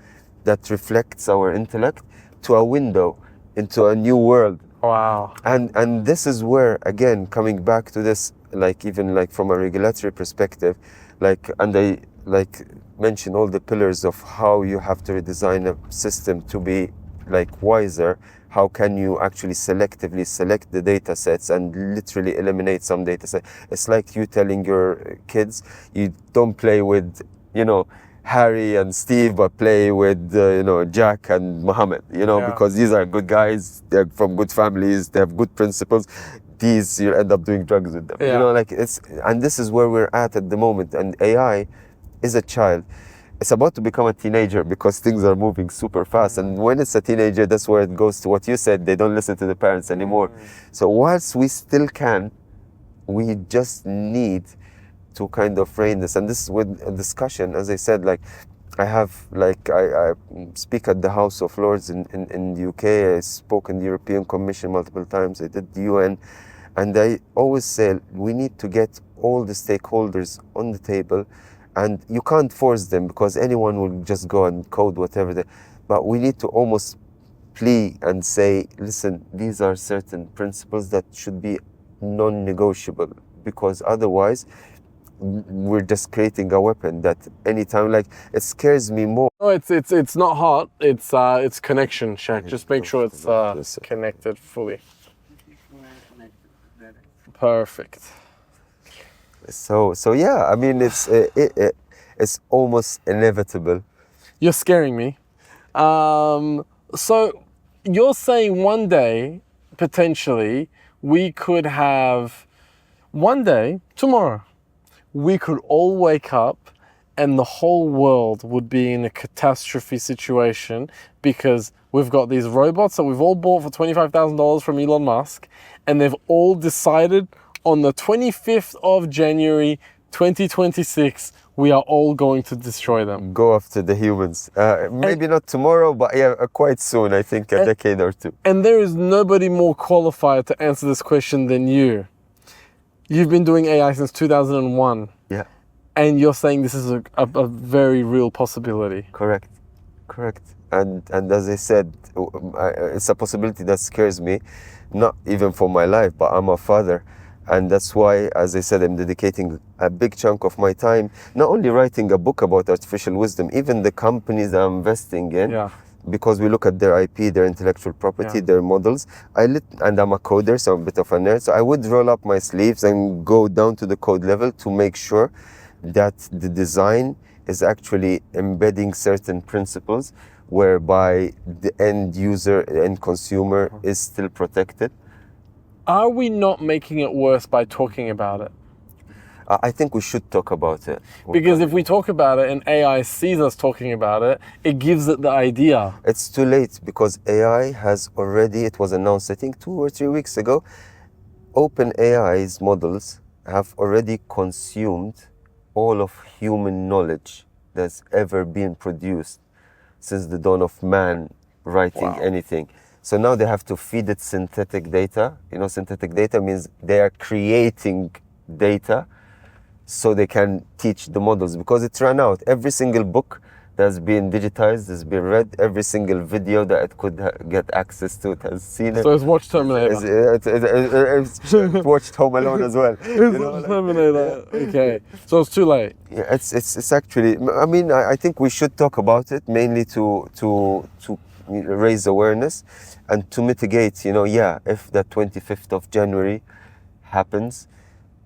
that reflects our intellect to a window into a new world. Wow. And this is where, again, coming back to this, like even like from a regulatory perspective, like, and I like mention all the pillars of how you have to redesign a system to be like wiser. How can you actually selectively select the data sets and literally eliminate some data sets? It's like you telling your kids, you don't play with, Harry and Steve, but play with, Jack and Mohammed, because these are good guys, they're from good families, they have good principles. These, you end up doing drugs with them. And this is where we're at the moment. And AI is a child. It's about to become a teenager because things are moving super fast. And when it's a teenager, that's where it goes to what you said, they don't listen to the parents anymore. So whilst we still can, we just need to kind of frame this. And this is with a discussion, as I said, like I speak at the House of Lords in the UK. I spoke in the European Commission multiple times. I did the UN. And I always say we need to get all the stakeholders on the table, and you can't force them because anyone will just go and code whatever but we need to almost plea and say, listen, these are certain principles that should be non-negotiable, because otherwise we're just creating a weapon that anytime, like, it scares me more. Oh, it's not hot. It's connection, Shaq. Just make sure it's connected fully. Perfect. So yeah, I mean, it's almost inevitable. You're scaring me. So you're saying one day, potentially, we could have, one day, tomorrow, we could all wake up and the whole world would be in a catastrophe situation because we've got these robots that we've all bought for $25,000 from Elon Musk, and they've all decided on the 25th of January, 2026, we are all going to destroy them. Go after the humans. Maybe not tomorrow, but yeah, quite soon, I think a decade or two. And there is nobody more qualified to answer this question than you. You've been doing AI since 2001. Yeah. And you're saying this is a very real possibility. Correct. And as I said, it's a possibility that scares me, not even for my life, but I'm a father. And that's why, as I said, I'm dedicating a big chunk of my time, not only writing a book about artificial wisdom, even the companies that I'm investing in, because we look at their IP, their intellectual property, their models. And I'm a coder, so I'm a bit of a nerd. So I would roll up my sleeves and go down to the code level to make sure that the design is actually embedding certain principles whereby the end user, end consumer is still protected. Are we not making it worse by talking about it? I think we should talk about it. Because if we talk about it and AI sees us talking about it, it gives it the idea. It's too late because AI has already, it was announced, I think 2 or 3 weeks ago, OpenAI's models have already consumed all of human knowledge that's ever been produced since the dawn of man writing anything. So now they have to feed it synthetic data. Synthetic data means they are creating data so they can teach the models, because it's run out. Every single book that's been digitized has been read. Every single video that it could get access to, it has seen it. So it's watched Terminator. It's watched Home Alone as well. Terminator. Okay. So it's too late. Yeah, it's actually. I mean, I think we should talk about it mainly to raise awareness and to mitigate. If the 25th of January happens,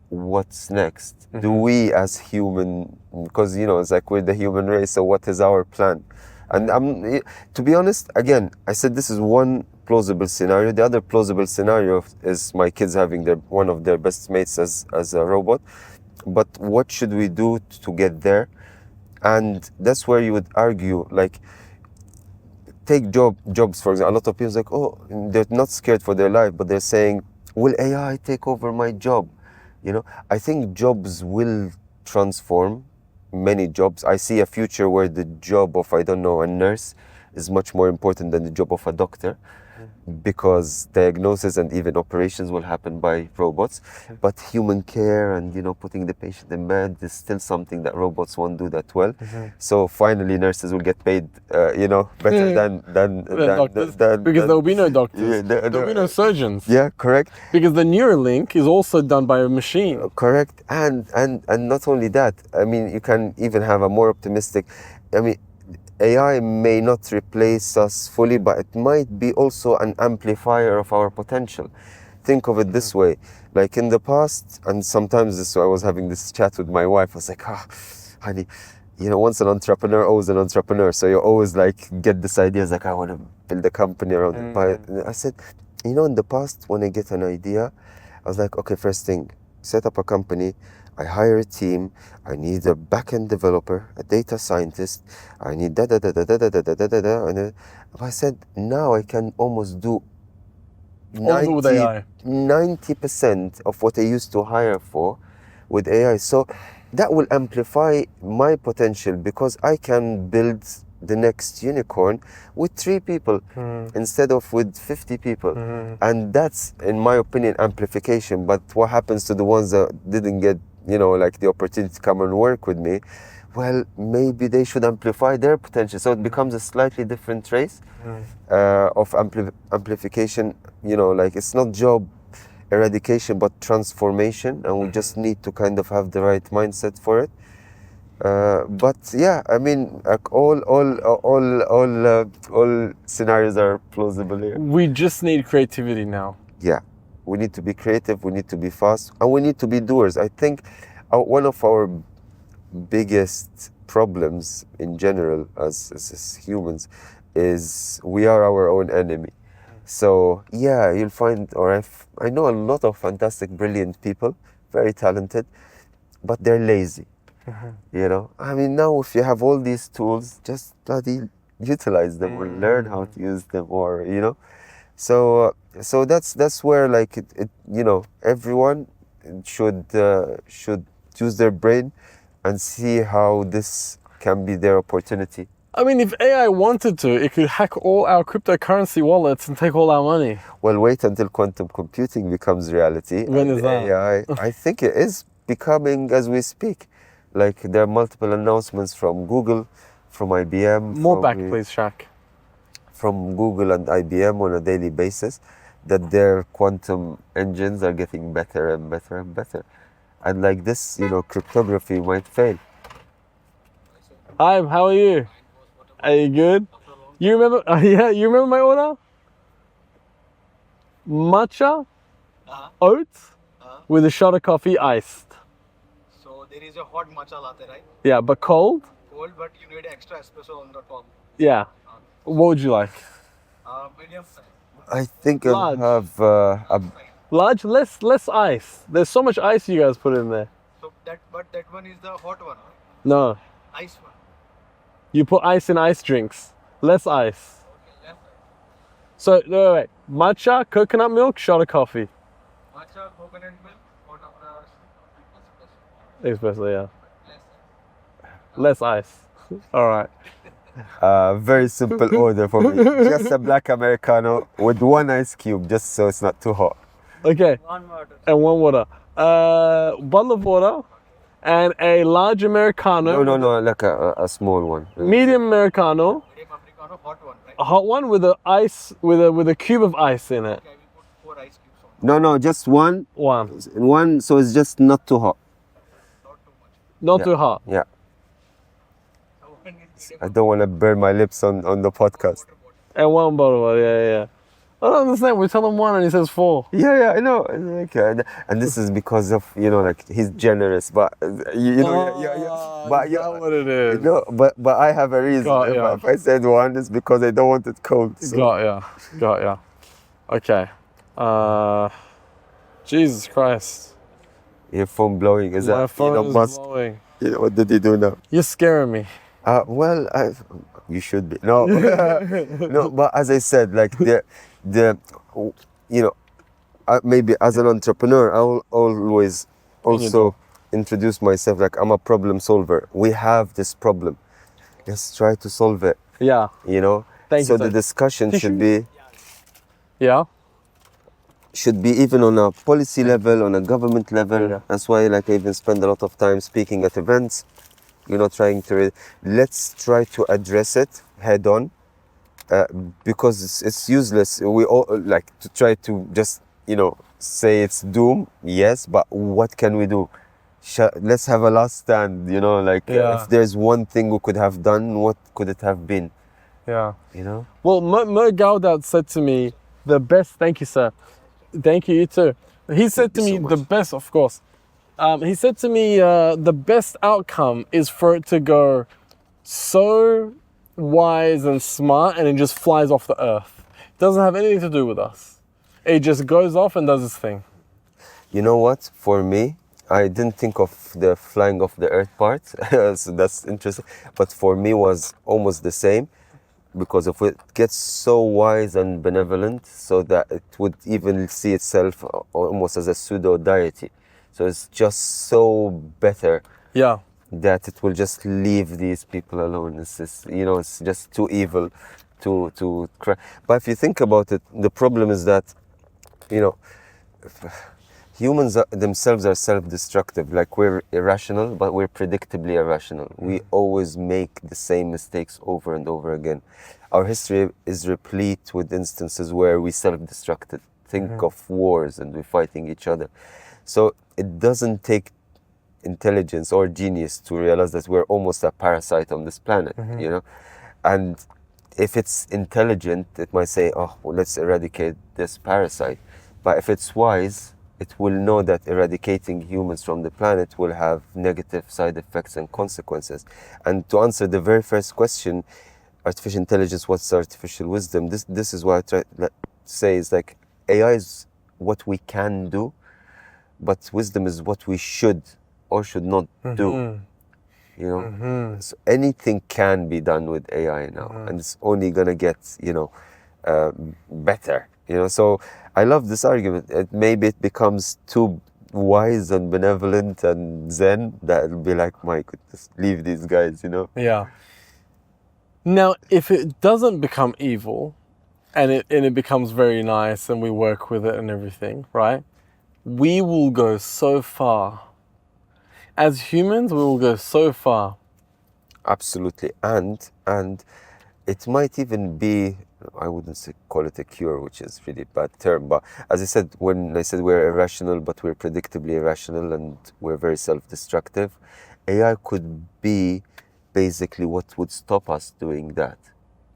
what's next? Do we as human, because it's like we're the human race, so what is our plan? And to be honest, again, I said this is one plausible scenario. The other plausible scenario is my kids having one of their best mates as a robot. But what should we do to get there? And that's where you would argue, like, take jobs, for example. A lot of people like, oh, they're not scared for their life, but they're saying, will AI take over my job? You know, I think jobs will transform, many jobs. I see a future where the job of, I don't know, a nurse is much more important than the job of a doctor, because diagnosis and even operations will happen by robots. But human care and, you know, putting the patient in bed is still something that robots won't do that well. So finally nurses will get paid, you know, better than doctors, because there will be no doctors. Yeah, there will be no surgeons. Yeah, correct. Because the Neuralink is also done by a machine. Correct. And not only that, I mean, you can even have a more optimistic, I mean, AI may not replace us fully, but it might be also an amplifier of our potential. Think of it this way, like in the past, and sometimes I was having this chat with my wife, I was like, honey, you know, once an entrepreneur, always an entrepreneur. So you always like get this idea, like, I want to build a company around it. But I said, you know, in the past, when I get an idea, I was like, okay, first thing, set up a company, I hire a team, I need a back-end developer, a data scientist, I need da-da-da-da-da-da-da-da-da-da. And I said, now I can almost do 90% of what I used to hire for with AI. So that will amplify my potential, because I can build the next unicorn with 3 people instead of with 50 people. And that's, in my opinion, amplification. But what happens to the ones that didn't get, you know, like the opportunity to come and work with me? Well, maybe they should amplify their potential. So it becomes a slightly different race of amplification. You know, like, it's not job eradication, but transformation. And we just need to kind of have the right mindset for it. But yeah, I mean, like all scenarios are plausible here. We just need creativity now. Yeah, we need to be creative, we need to be fast, and we need to be doers. I think one of our biggest problems in general as humans is we are our own enemy. So yeah, you'll find, or I know a lot of fantastic, brilliant people, very talented, but they're lazy. You know, I mean, now if you have all these tools, just bloody utilize them or learn how to use them, or, you know. So that's where, like, it you know, everyone should use their brain and see how this can be their opportunity. I mean, if AI wanted to, it could hack all our cryptocurrency wallets and take all our money. Well, wait until quantum computing becomes reality. When is that? AI, I think it is becoming as we speak. Like, there are multiple announcements from Google, from IBM. More back, please, Shaq. From Google and IBM on a daily basis, that their quantum engines are getting better and better and better. And like this, you know, cryptography might fail. Hi, how are you? Are you good? You remember? Yeah, you remember my order? Matcha, oats, with a shot of coffee, iced. So there is a hot matcha latte, right? Yeah, but cold? Cold, but you need extra espresso on the top. Yeah. What would you like? Medium size. I think I'll Large. have a Large, less ice. There's so much ice you guys put in there. So that one is the hot one, right? No, Ice one. you put ice in ice drinks. Less ice. Okay, left side. So, wait. Matcha, coconut milk, shot of coffee. Matcha, coconut milk, hot of the espresso. Espresso, yeah. Less Less size. ice. All right. very simple order for me. Just a black Americano with 1 ice cube, just so it's not too hot. Okay. One water. And 1 water. Bottle of water and a large Americano. No, like a small one. Medium Americano. Medium Americano, hot one, right? A hot one with a ice with a cube of ice in it. Okay, we put 4 ice cubes on. No, just one, so it's just not too hot. Not too much. Not Yeah. too hot. Yeah, So when it's I don't want to burn my lips on the podcast. And 1 bottle of water, yeah. I don't understand. We tell him 1 and he says 4. Yeah, I know. And this is because of, like, he's generous, but you know, But Is that what it is? no, but I have a reason. Got ya. If I said 1, it's because I don't want it cold. So. Got ya. Okay. Jesus Christ. Your phone blowing, is My that phone Elon is Musk? blowing. What did he do now? You're scaring me. Well, you should be. No, no. But as I said, like maybe as an entrepreneur, I will always also introduce myself like I'm a problem solver. We have this problem. Let's try to solve it. Yeah. Thank So you. the discussion should be even on a policy level, on a government level. Yeah. That's why, like, I even spend a lot of time speaking at events. Trying to let's try to address it head on, because it's useless. We all like to try to just say it's doom. Yes, but what can we do? Let's have a last stand. If there's one thing we could have done, what could it have been? Yeah. Well, Mo Gaudat said to me, the best. Thank you, sir. Thank you. You too. He said to me, the best, of course. He said to me, the best outcome is for it to go so wise and smart and it just flies off the earth. It doesn't have anything to do with us. It just goes off and does its thing. You know what? For me, I didn't think of the flying off the earth part, so that's interesting. But for me was almost the same, because if it gets so wise and benevolent so that it would even see itself almost as a pseudo-deity. So it's just so better that it will just leave these people alone. It's just, it's just too evil to cry. But if you think about it, the problem is that, humans themselves are self-destructive. Like, we're irrational, but we're predictably irrational. We always make the same mistakes over and over again. Our history is replete with instances where we self-destructed. Think of wars and we're fighting each other. So it doesn't take intelligence or genius to realize that we're almost a parasite on this planet, And if it's intelligent, it might say, oh, well, let's eradicate this parasite. But if it's wise, it will know that eradicating humans from the planet will have negative side effects and consequences. And to answer the very first question, artificial intelligence, what's artificial wisdom? This is what I try to say, is like, AI is what we can do, but wisdom is what we should or should not do. So anything can be done with AI now, and it's only gonna get better. So I love this argument. Maybe it becomes too wise and benevolent and zen that it'll be like, my goodness, leave these guys. Yeah. Now, if it doesn't become evil, and it becomes very nice, and we work with it and everything, right? We will go so far. As humans, we will go so far. Absolutely. And it might even be, I wouldn't call it a cure, which is really a bad term, but as I said, when I said we're irrational, but we're predictably irrational and we're very self-destructive, AI could be basically what would stop us doing that.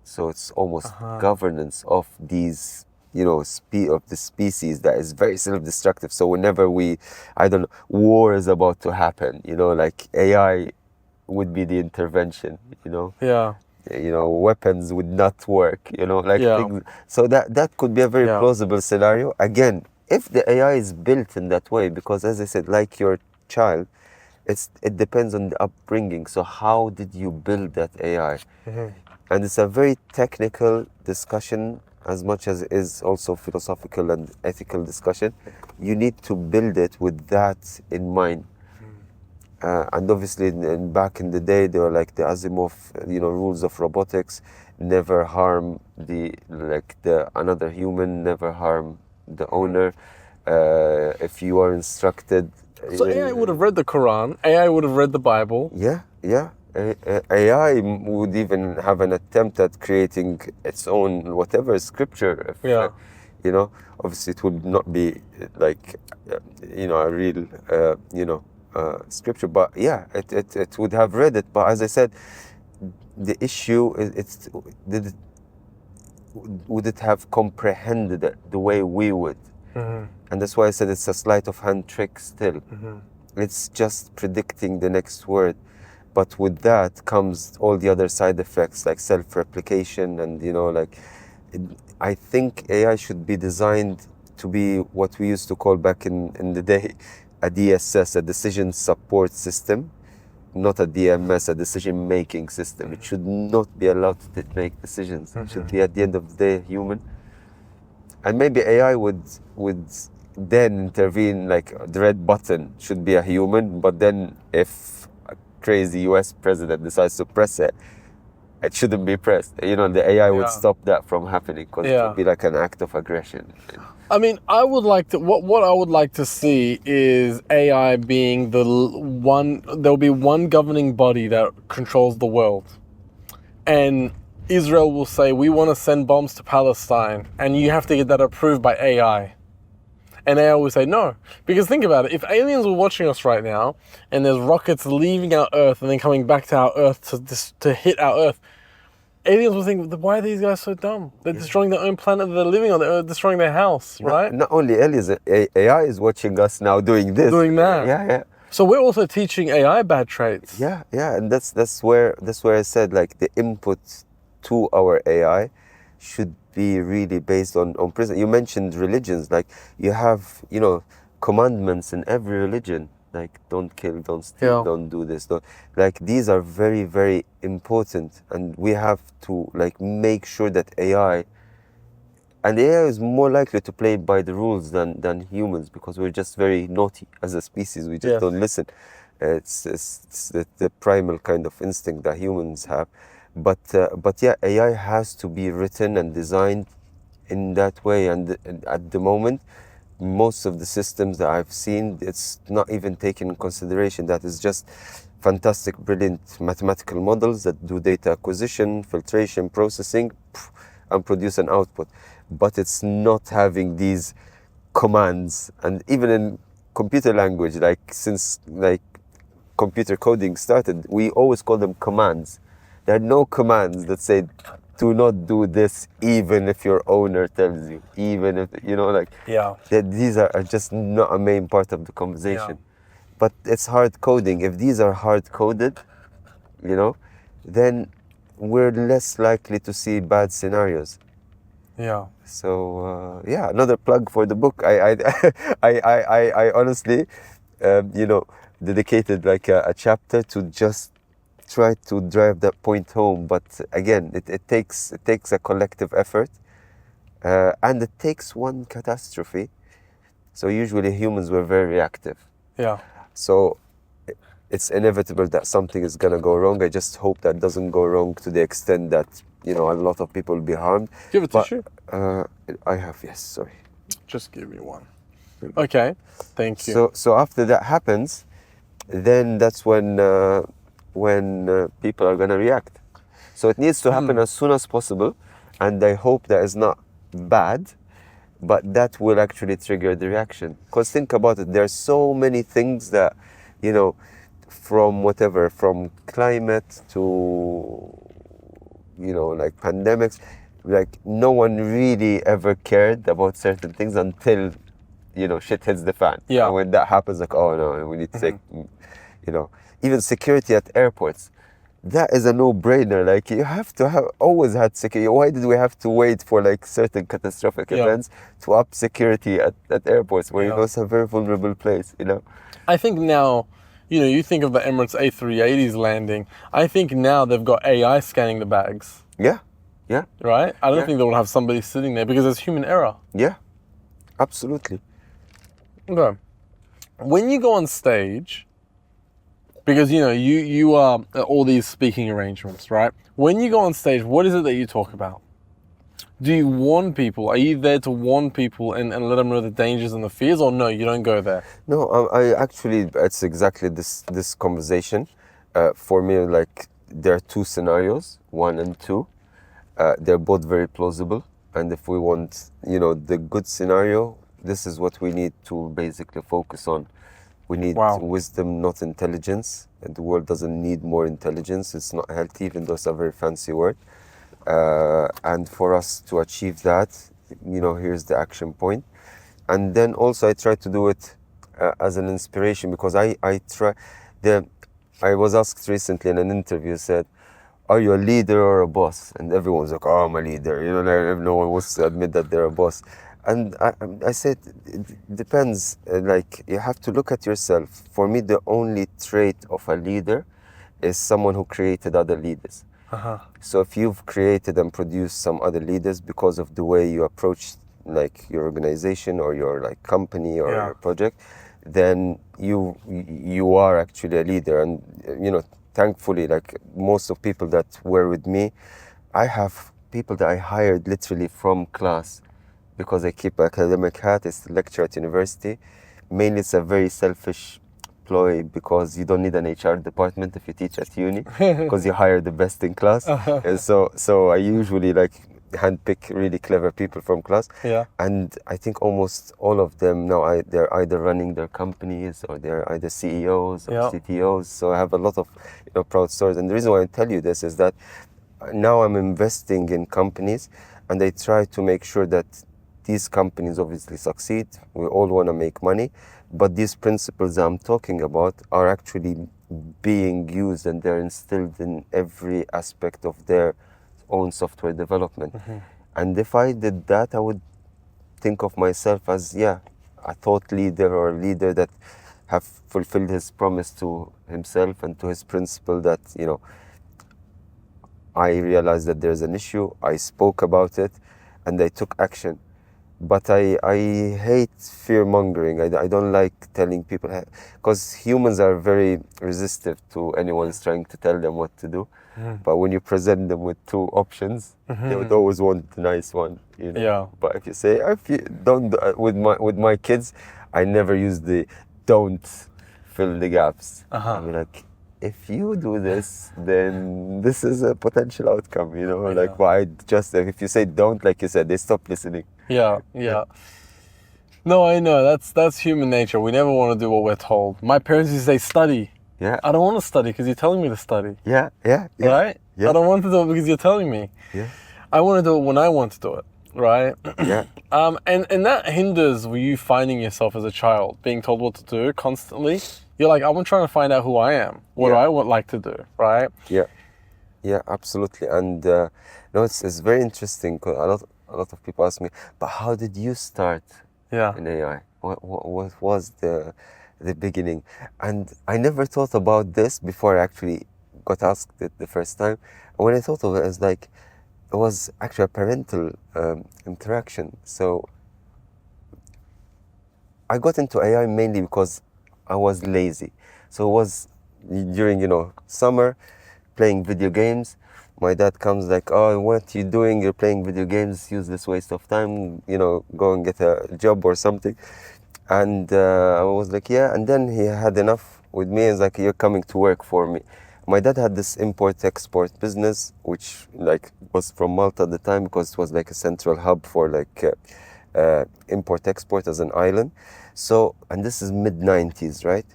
So it's almost governance of these, of the species that is very self-destructive. So whenever war is about to happen, like AI would be the intervention, Yeah. Weapons would not work, things. So that could be a very plausible scenario. Again, if the AI is built in that way, because as I said, like your child, it depends on the upbringing. So how did you build that AI? And it's a very technical discussion as much as it is also philosophical and ethical discussion. You need to build it with that in mind. And obviously, back in the day, they were like the Asimov, rules of robotics: never harm another human, never harm the owner. If you are instructed. So AI would have read the Quran. AI would have read the Bible. Yeah. AI would even have an attempt at creating its own whatever scripture. Obviously it would not be like a real scripture, but it would have read it. But as I said, the issue is would it have comprehended it the way we would? And that's why I said it's a sleight of hand trick still. It's just predicting the next word. But with that comes all the other side effects like self-replication and, I think AI should be designed to be what we used to call back in the day a DSS, a decision support system, not a DMS, a decision-making system. It should not be allowed to make decisions. It should be, at the end of the day, human. And maybe AI would then intervene, like the red button should be a human, but then if a crazy US president decides to press it, it shouldn't be pressed. The AI would stop that from happening because it would be like an act of aggression. I mean, I would like to, what I would like to see is AI being there'll be one governing body that controls the world. And Israel will say, we want to send bombs to Palestine, and you have to get that approved by AI. And AI will say no. Because think about it, if aliens were watching us right now, and there's rockets leaving our Earth and then coming back to our Earth to hit our Earth, aliens will think, why are these guys so dumb? They're destroying their own planet that they're living on, they're destroying their house, right? Not only aliens, AI is watching us now doing this. Doing that. Yeah. So we're also teaching AI bad traits. Yeah, and that's where I said, like, the input to our AI should be really based on principle. You mentioned religions, like you have, commandments in every religion, like don't kill, don't steal, don't do this. Like these are very, very important, and we have to make sure that AI is more likely to play by the rules than humans, because we're just very naughty as a species. We just don't listen. It's the primal kind of instinct that humans have. But yeah, AI has to be written and designed in that way. And at the moment, most of the systems that I've seen, it's not even taken in consideration. That is just fantastic, brilliant mathematical models that do data acquisition, filtration, processing, and produce an output. But it's not having these commands. And even in computer language, since computer coding started, we always call them commands. There are no commands that say, do not do this, even if your owner tells you, even if, that these are just not a main part of the conversation. Yeah. But it's hard coding. If these are hard coded, then we're less likely to see bad scenarios. Yeah. So, another plug for the book. I honestly, dedicated a chapter to just try to drive that point home. But again, it takes a collective effort, and it takes one catastrophe. So usually humans were very reactive. Yeah. So it's inevitable that something is gonna go wrong. I just hope that doesn't go wrong to the extent that a lot of people will be harmed. Do you have a tissue? I have, yes. Sorry. Just give me one. Okay. Thank you. So after that happens, then that's when people are going to react. So it needs to happen as soon as possible, and I hope that is not bad, but that will actually trigger the reaction. Because think about it, there are so many things that, from climate to, pandemics, no one really ever cared about certain things until, shit hits the fan. Yeah. And when that happens, oh no, we need to take, even security at airports, that is a no-brainer. You have to have always had security. Why did we have to wait for certain catastrophic events to up security at airports where it's a very vulnerable place? I think now, you think of the Emirates A380s landing. I think now they've got AI scanning the bags. Yeah. Right? I don't think they will have somebody sitting there because there's human error. Yeah, absolutely. Okay. When you go on stage, because you are all these speaking arrangements, right? When you go on stage, what is it that you talk about? Do you warn people? Are you there to warn people and let them know the dangers and the fears, or no, you don't go there? No, I actually, it's exactly this conversation. For me, there are two scenarios, 1 and 2. They're both very plausible, and if we want, the good scenario, this is what we need to basically focus on. We need wisdom, not intelligence. And the world doesn't need more intelligence. It's not healthy, even though it's a very fancy word. And for us to achieve that, here's the action point. And then also I try to do it as an inspiration, because I was asked recently in an interview, said, are you a leader or a boss? And everyone's like, oh, I'm a leader. No one wants to admit that they're a boss. And I said, it depends. Like, you have to look at yourself. For me, the only trait of a leader is someone who created other leaders. So if you've created and produced some other leaders because of the way you approach like your organization or your like company or your project, then you are actually a leader. And thankfully, like most of people that were with me, I have people that I hired literally from class, because I keep an academic hat. It's a lecturer at university. Mainly it's a very selfish ploy, because you don't need an HR department if you teach at uni, because you hire the best in class. And so I usually like handpick really clever people from class. And I think almost all of them now, they're either running their companies or they're either CEOs or CTOs. So I have a lot of proud stories. And the reason why I tell you this is that now I'm investing in companies, and I try to make sure that these companies obviously succeed. We all want to make money, but these principles I'm talking about are actually being used, and they're instilled in every aspect of their own software development. And if I did that, I would think of myself as a thought leader, or a leader that have fulfilled his promise to himself and to his principle that I realized that there's an issue, I spoke about it, and I took action. But I hate fear-mongering. I don't like telling people, because humans are very resistive to anyone's trying to tell them what to do. But when you present them with two options, they would always want the nice one. But if you say, don't, with my kids, I never use the don't fill the gaps. I mean, like, if you do this, then this is a potential outcome, like, why just, if you say don't, like you said, they stop listening. No, I know, that's human nature. We never want to do what we're told. My parents used to say, study. I don't want to study because you're telling me to study. Right? I don't want to do it because you're telling me. I want to do it when I want to do it. Right? And that hinders you finding yourself as a child, being told what to do constantly. You're like, I'm trying to find out who I am. What do I like to do, right? Yeah, absolutely. And it's very interesting, because a lot of people ask me, but how did you start in AI? What was the beginning? And I never thought about this before I actually got asked it the first time. And when I thought of it, it was actually a parental interaction. So I got into AI mainly because I was lazy. So it was during, summer, playing video games. My dad comes like, oh, what are you doing? You're playing video games, useless waste of time, go and get a job or something. And I was like, yeah. And then he had enough with me. He's like, you're coming to work for me. My dad had this import-export business, which was from Malta at the time, because it was like a central hub for import-export as an island. So, and this is mid-90s, right?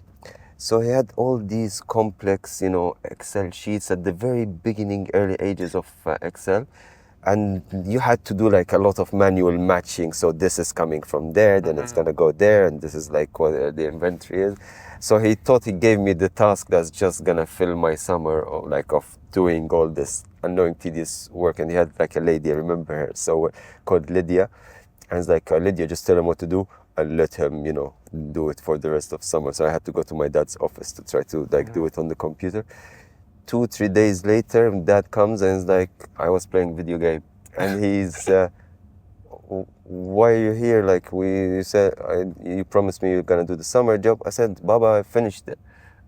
So he had all these complex, Excel sheets at the very beginning, early ages of Excel. And you had to do a lot of manual matching. So this is coming from there, then it's gonna go there, and this is what the inventory is. So he thought he gave me the task that's just gonna fill my summer of doing all this annoying, tedious work. And he had a lady, I remember her, called Lydia. And it's like, Lydia, just tell him what to do and let him, do it for the rest of summer. So I had to go to my dad's office to try to do it on the computer. 2-3 days later, dad comes and is like, I was playing video game. And he's, why are you here? You said, you promised me you're gonna do the summer job. I said, Baba, I finished it.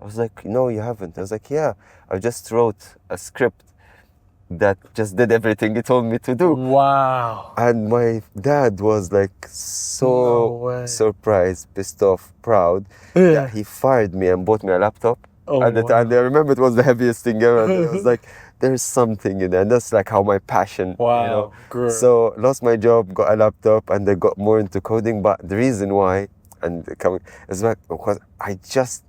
I was like, no, you haven't. I was like, yeah, I just wrote a script that just did everything he told me to do. Wow. And my dad was so surprised, pissed off, proud that he fired me and bought me a laptop. At the time, I remember it was the heaviest thing ever. And I was like, there's something in there. And that's how my passion, grew. So lost my job, got a laptop, and I got more into coding. But the reason why, is because I just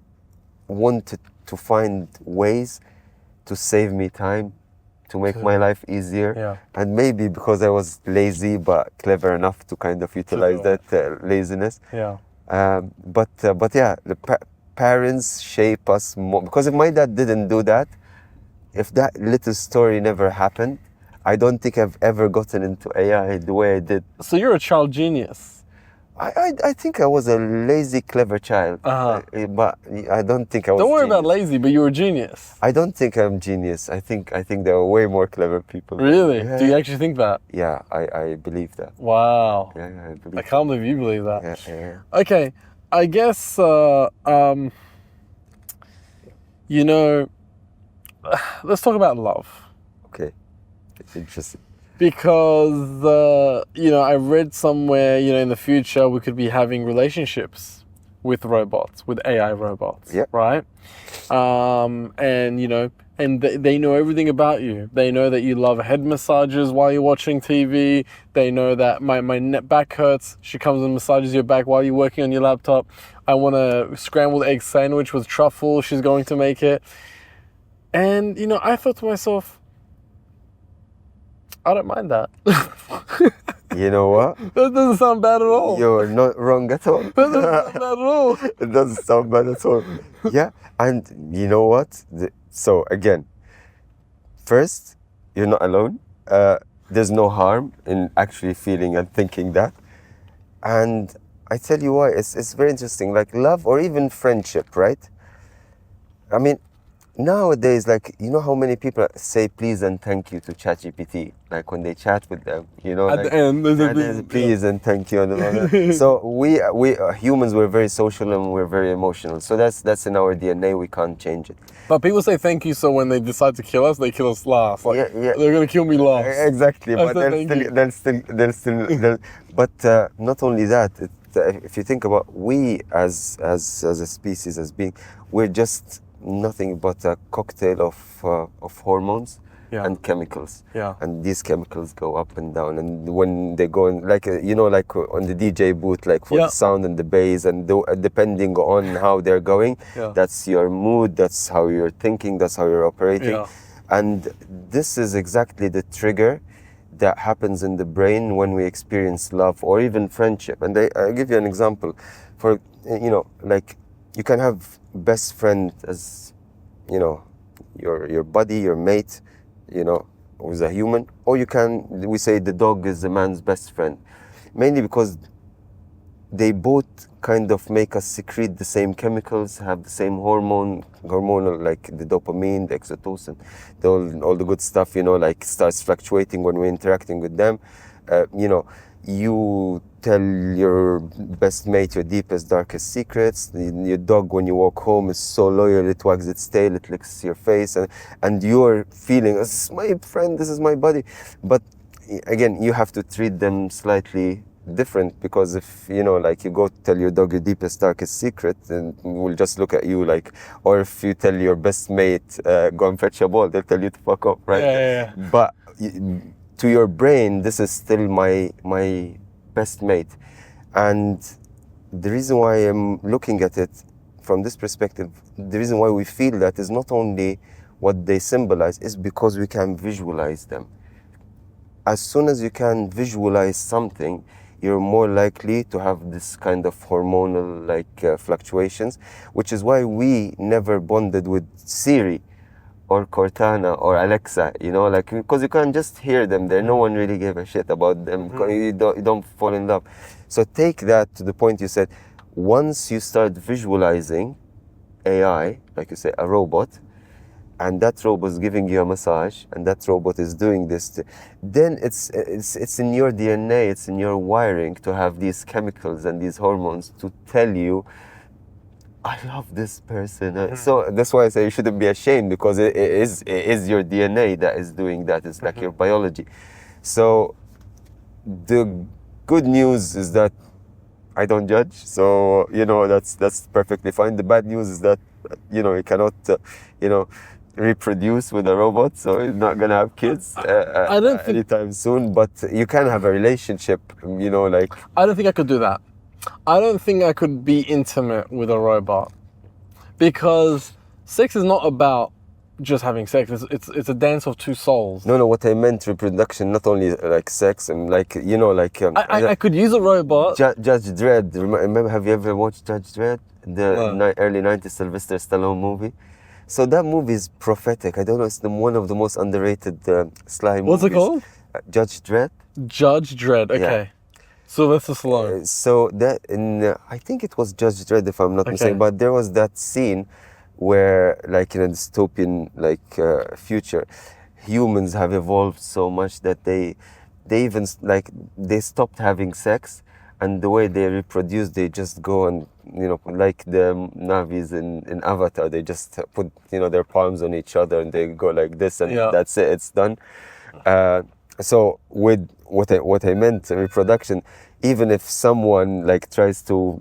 wanted to find ways to save me time, to make my life easier. Yeah. And maybe because I was lazy but clever enough to kind of utilize do that laziness. Yeah. But yeah, the parents shape us more. Because if my dad didn't do that, if that little story never happened, I don't think I've ever gotten into AI the way I did. So you're a child genius. I think I was a lazy, clever child, but I don't think I was. Don't worry genius. about lazy, but you were a genius. I don't think I'm genius. I think there are way more clever people. Really? Yeah. Do you actually think that? Yeah, I believe that. Wow. Yeah, I believe. I can't believe you believe that. Yeah. Okay, I guess you know, let's talk about love. Okay, it's interesting. Because, you know, I read somewhere, you know, in the future we could be having relationships with robots, with AI robots, Yep. right? And, you know, and they know everything about you. They know that you love head massages while you're watching TV. They know that my back hurts. She comes and massages your back while you're working on your laptop. I want a scrambled egg sandwich with truffle. She's going to make it. And, you know, I thought to myself, I don't mind that. You know what? That doesn't sound bad at all. You're not wrong at all. That doesn't sound bad at all. It doesn't sound bad at all. Yeah, and you know what? So again, first, you're not alone. There's no harm in actually feeling and thinking that. And I tell you why. It's very interesting. Like love or even friendship, right? I mean, nowadays, like, you know how many people say please and thank you to ChatGPT, like when they chat with them, you know, At like, the end, there's and please and thank you and all that. So we humans, we're very social and we're very emotional. So that's in our DNA. We can't change it. But people say thank you, so when they decide to kill us, they kill us last. Like, Yeah. they're gonna kill me last. Exactly, I but said they'll still. But not only that, if you think about we as a species, as being, we're just nothing but a cocktail of hormones and chemicals. Yeah. And these chemicals go up and down, and when they go in, like you know, like on the DJ booth, like for the sound and the bass, and depending on how they're going, that's your mood, that's how you're thinking, that's how you're operating. Yeah. And this is exactly the trigger that happens in the brain when we experience love or even friendship. And I'll give you an example. For, you know, like you can have best friend as, you know, your buddy, your mate, you know, who's a human, or we say the dog is the man's best friend, mainly because they both kind of make us secrete the same chemicals, have the same hormonal, like the dopamine, the oxytocin, all the good stuff, you know, like starts fluctuating when we're interacting with them. You know, you tell your best mate your deepest, darkest secrets. Your dog, when you walk home, is so loyal, it wags its tail, it licks your face, and you're feeling, this is my friend, this is my buddy. But again, you have to treat them slightly different, because if, you know, like you go tell your dog your deepest, darkest secret, and we'll just look at you like, or if you tell your best mate, go and fetch a ball, they'll tell you to fuck off, right? Yeah. But to your brain, this is still my best mate. And the reason why I'm looking at it from this perspective, the reason why we feel that is not only what they symbolize, is because we can visualize them. As soon as you can visualize something, you're more likely to have this kind of hormonal fluctuations, which is why we never bonded with Siri or Cortana or Alexa, you know, like, because you can't just hear them there. No one really gave a shit about them. You don't fall in love. So take that to the point you said. Once you start visualizing AI, like you say, a robot, and that robot is giving you a massage, and that robot is doing this, then it's in your DNA, it's in your wiring to have these chemicals and these hormones to tell you, I love this person. So that's why I say you shouldn't be ashamed, because it is your DNA that is doing that. It's like your biology. So the good news is that I don't judge. So, you know, that's perfectly fine. The bad news is that, you know, you cannot, you know, reproduce with a robot, so you're not gonna have kids I don't think anytime soon. But you can have a relationship, you know, like. I don't think I could do that. I don't think I could be intimate with a robot, because sex is not about just having sex. It's a dance of two souls. No, what I meant reproduction, not only like sex and like I could use a robot. Judge Dredd. Remember? Have you ever watched Judge Dredd? The No. early '90s Sylvester Stallone movie. So that movie is prophetic. I don't know. It's one of the most underrated sly movies. What's it called? Judge Dredd. Judge Dredd. Okay. Sylvester Stallone. So that I think it was Judge Dredd, if I'm not mistaken. But there was that scene where, like in a dystopian future, humans have evolved so much that they even they stopped having sex, and the way they reproduce, they just go and like the Navis in Avatar, they just put their palms on each other and they go like this, and that's it. It's done. So with what I meant, reproduction, even if someone like tries to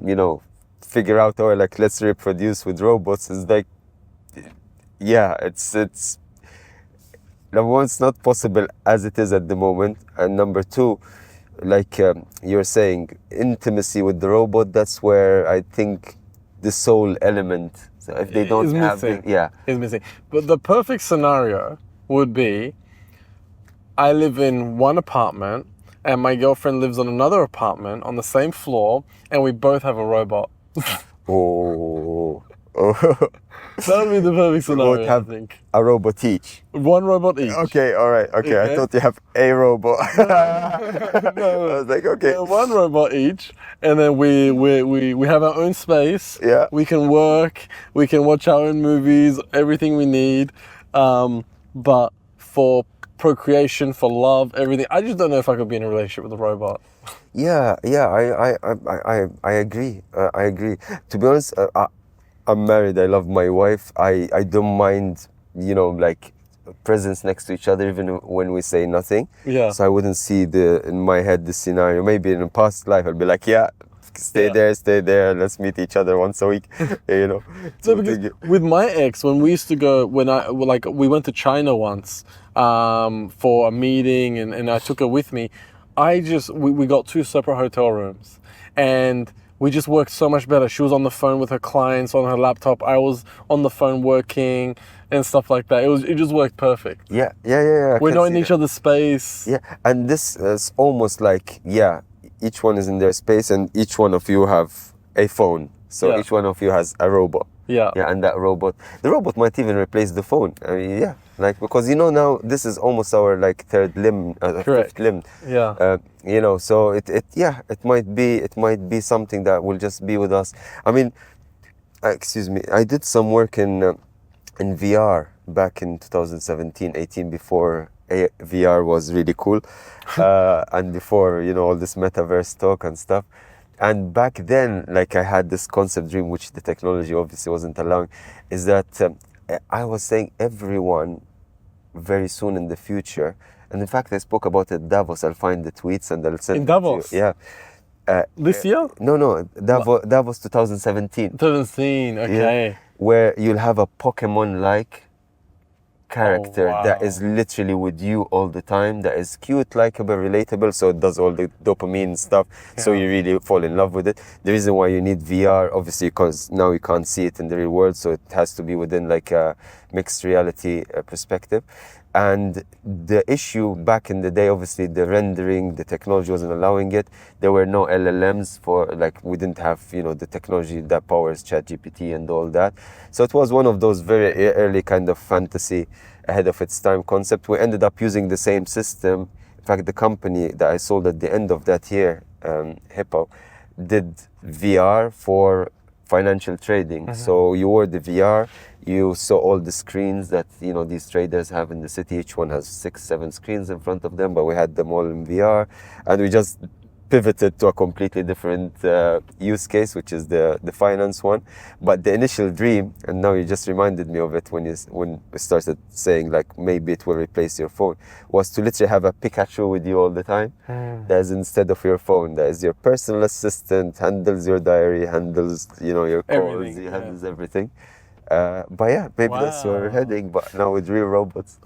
figure out, or like let's reproduce with robots, is like, yeah, it's number one, it's not possible as it is at the moment, and number two, like you're saying, intimacy with the robot, that's where I think the soul element, so if they don't have it, is missing. But the perfect scenario would be, I live in one apartment and my girlfriend lives on another apartment on the same floor, and we both have a robot. Oh. That would be the perfect scenario, I think. A robot each. One robot each. Okay, all right. Okay, I thought you have a robot. No. I was like, okay. One robot each, and then we have our own space. Yeah. We can work, we can watch our own movies, everything we need. But for procreation, for love, everything, I just don't know if I could be in a relationship with a robot. Yeah, I agree. I agree. To be honest, I'm married. I love my wife. I don't mind, like presence next to each other, even when we say nothing. Yeah. So I wouldn't see in my head the scenario. Maybe in a past life, I'd be like, stay there. Let's meet each other once a week. So because with my ex, when we used to go, we went to China once for a meeting, and I took her with me. We got 2 separate hotel rooms, and we just worked so much better. She was on the phone with her clients on her laptop. I was on the phone working and stuff like that. It just worked perfect. Yeah. We're not in each other's space. Yeah, and this is almost like, each one is in their space, and each one of you have a phone. So each one of you has a robot. Yeah. Yeah, and the robot might even replace the phone. I mean, because now this is almost our like third limb, fifth limb. Yeah. So it might be something that will just be with us. I mean, excuse me, I did some work in VR back in 2017, 18, before VR was really cool, and before all this metaverse talk and stuff. And back then, like, I had this concept dream, which the technology obviously wasn't allowing, is that I was saying everyone very soon in the future, and in fact I spoke about it at Davos. I'll find the tweets and I'll send in it Davos? to you. Yeah. This year? No, Davos 2017. 2017, okay. Yeah, where you'll have a Pokemon-like character that is literally with you all the time, that is cute, likable, relatable, so it does all the dopamine stuff, so you really fall in love with it. The reason why you need VR, obviously, because now you can't see it in the real world, so it has to be within like a mixed reality perspective. And the issue back in the day, obviously the rendering, the technology wasn't allowing it. There were no LLMs we didn't have, the technology that powers ChatGPT and all that. So it was one of those very early kind of fantasy, ahead of its time concept. We ended up using the same system. In fact, the company that I sold at the end of that year, Hippo, did VR for financial trading. So you wore the VR, you saw all the screens that these traders have in the city. Each one has 6-7 screens in front of them, but we had them all in VR, and we just pivoted to a completely different use case, which is the finance one. But the initial dream, and now you just reminded me of it when we started saying like maybe it will replace your phone, was to literally have a Pikachu with you all the time. That is instead of your phone. That is your personal assistant, handles your diary, handles your calls, handles everything. But yeah, maybe that's where we're heading, but now with real robots.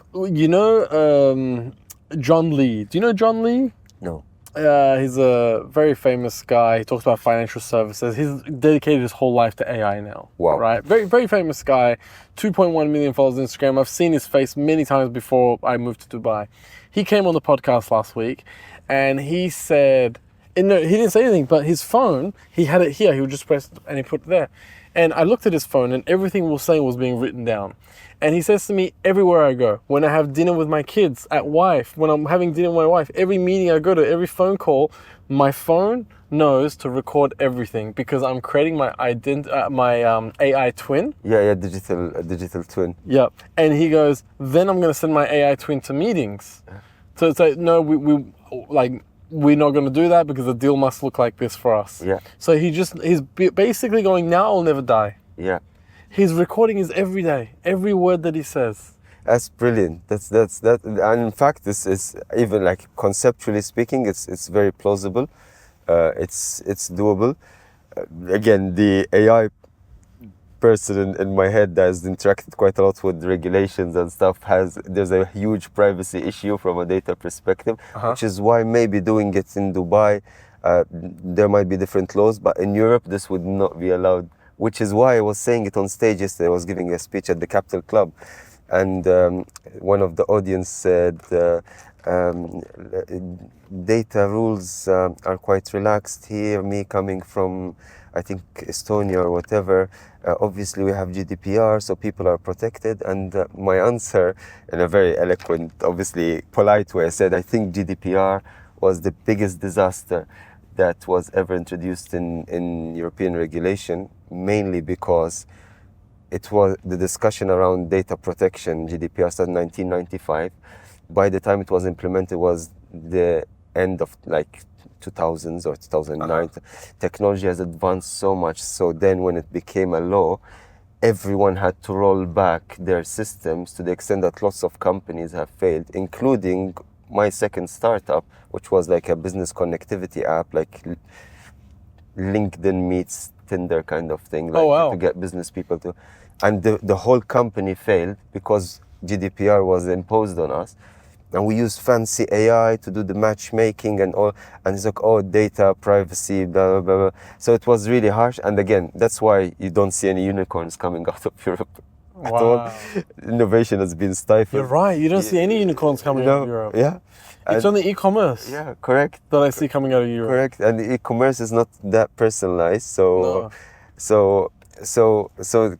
John Lee. Do you know John Lee? No. He's a very famous guy. He talks about financial services. He's dedicated his whole life to AI now. Wow. Right? Very, very famous guy. 2.1 million followers on Instagram. I've seen his face many times before I moved to Dubai. He came on the podcast last week and he said, and no, he didn't say anything, but his phone, he had it here. He would just press and he put it there. And I looked at his phone and everything we were saying was being written down. And he says to me, everywhere I go, when I have dinner with my kids, at wife, when I'm having dinner with my wife, every meeting I go to, every phone call, my phone knows to record everything because I'm creating my AI twin. Yeah, digital twin. Yep. And he goes, then I'm going to send my AI twin to meetings. So it's like, no, we're not going to do that because the deal must look like this for us. Yeah. So he's basically going, now I'll never die. Yeah. He's recording his every day, every word that he says. That's brilliant. That's that. And in fact, this is even like conceptually speaking, it's very plausible. It's doable. Again, the AI person in my head that has interacted quite a lot with regulations and stuff there's a huge privacy issue from a data perspective, which is why maybe doing it in Dubai, there might be different laws, but in Europe this would not be allowed. Which is why I was saying it on stage yesterday. I was giving a speech at the Capital Club, and one of the audience said, data rules are quite relaxed here. Me coming from, I think, Estonia or whatever, obviously we have GDPR, so people are protected. And my answer, in a very eloquent, obviously polite way, I said, I think GDPR was the biggest disaster that was ever introduced in European regulation, mainly because it was the discussion around data protection. GDPR started in 1995. By the time it was implemented was the end of like 2000s or 2009. Technology has advanced so much. So then when it became a law, everyone had to roll back their systems to the extent that lots of companies have failed, including my second startup, which was like a business connectivity app, like LinkedIn meets Tinder kind of thing, like to get business people to, and the whole company failed because GDPR was imposed on us, and we used fancy AI to do the matchmaking and all, and it's like, oh, data privacy, blah, blah, blah. So it was really harsh, and again, that's why you don't see any unicorns coming out of Europe at all. Innovation has been stifled. You're right, you don't see any unicorns coming out of Europe. Yeah. It's only e-commerce. Yeah, correct. That I see coming out of Europe. Correct, and e-commerce is not that personalized. So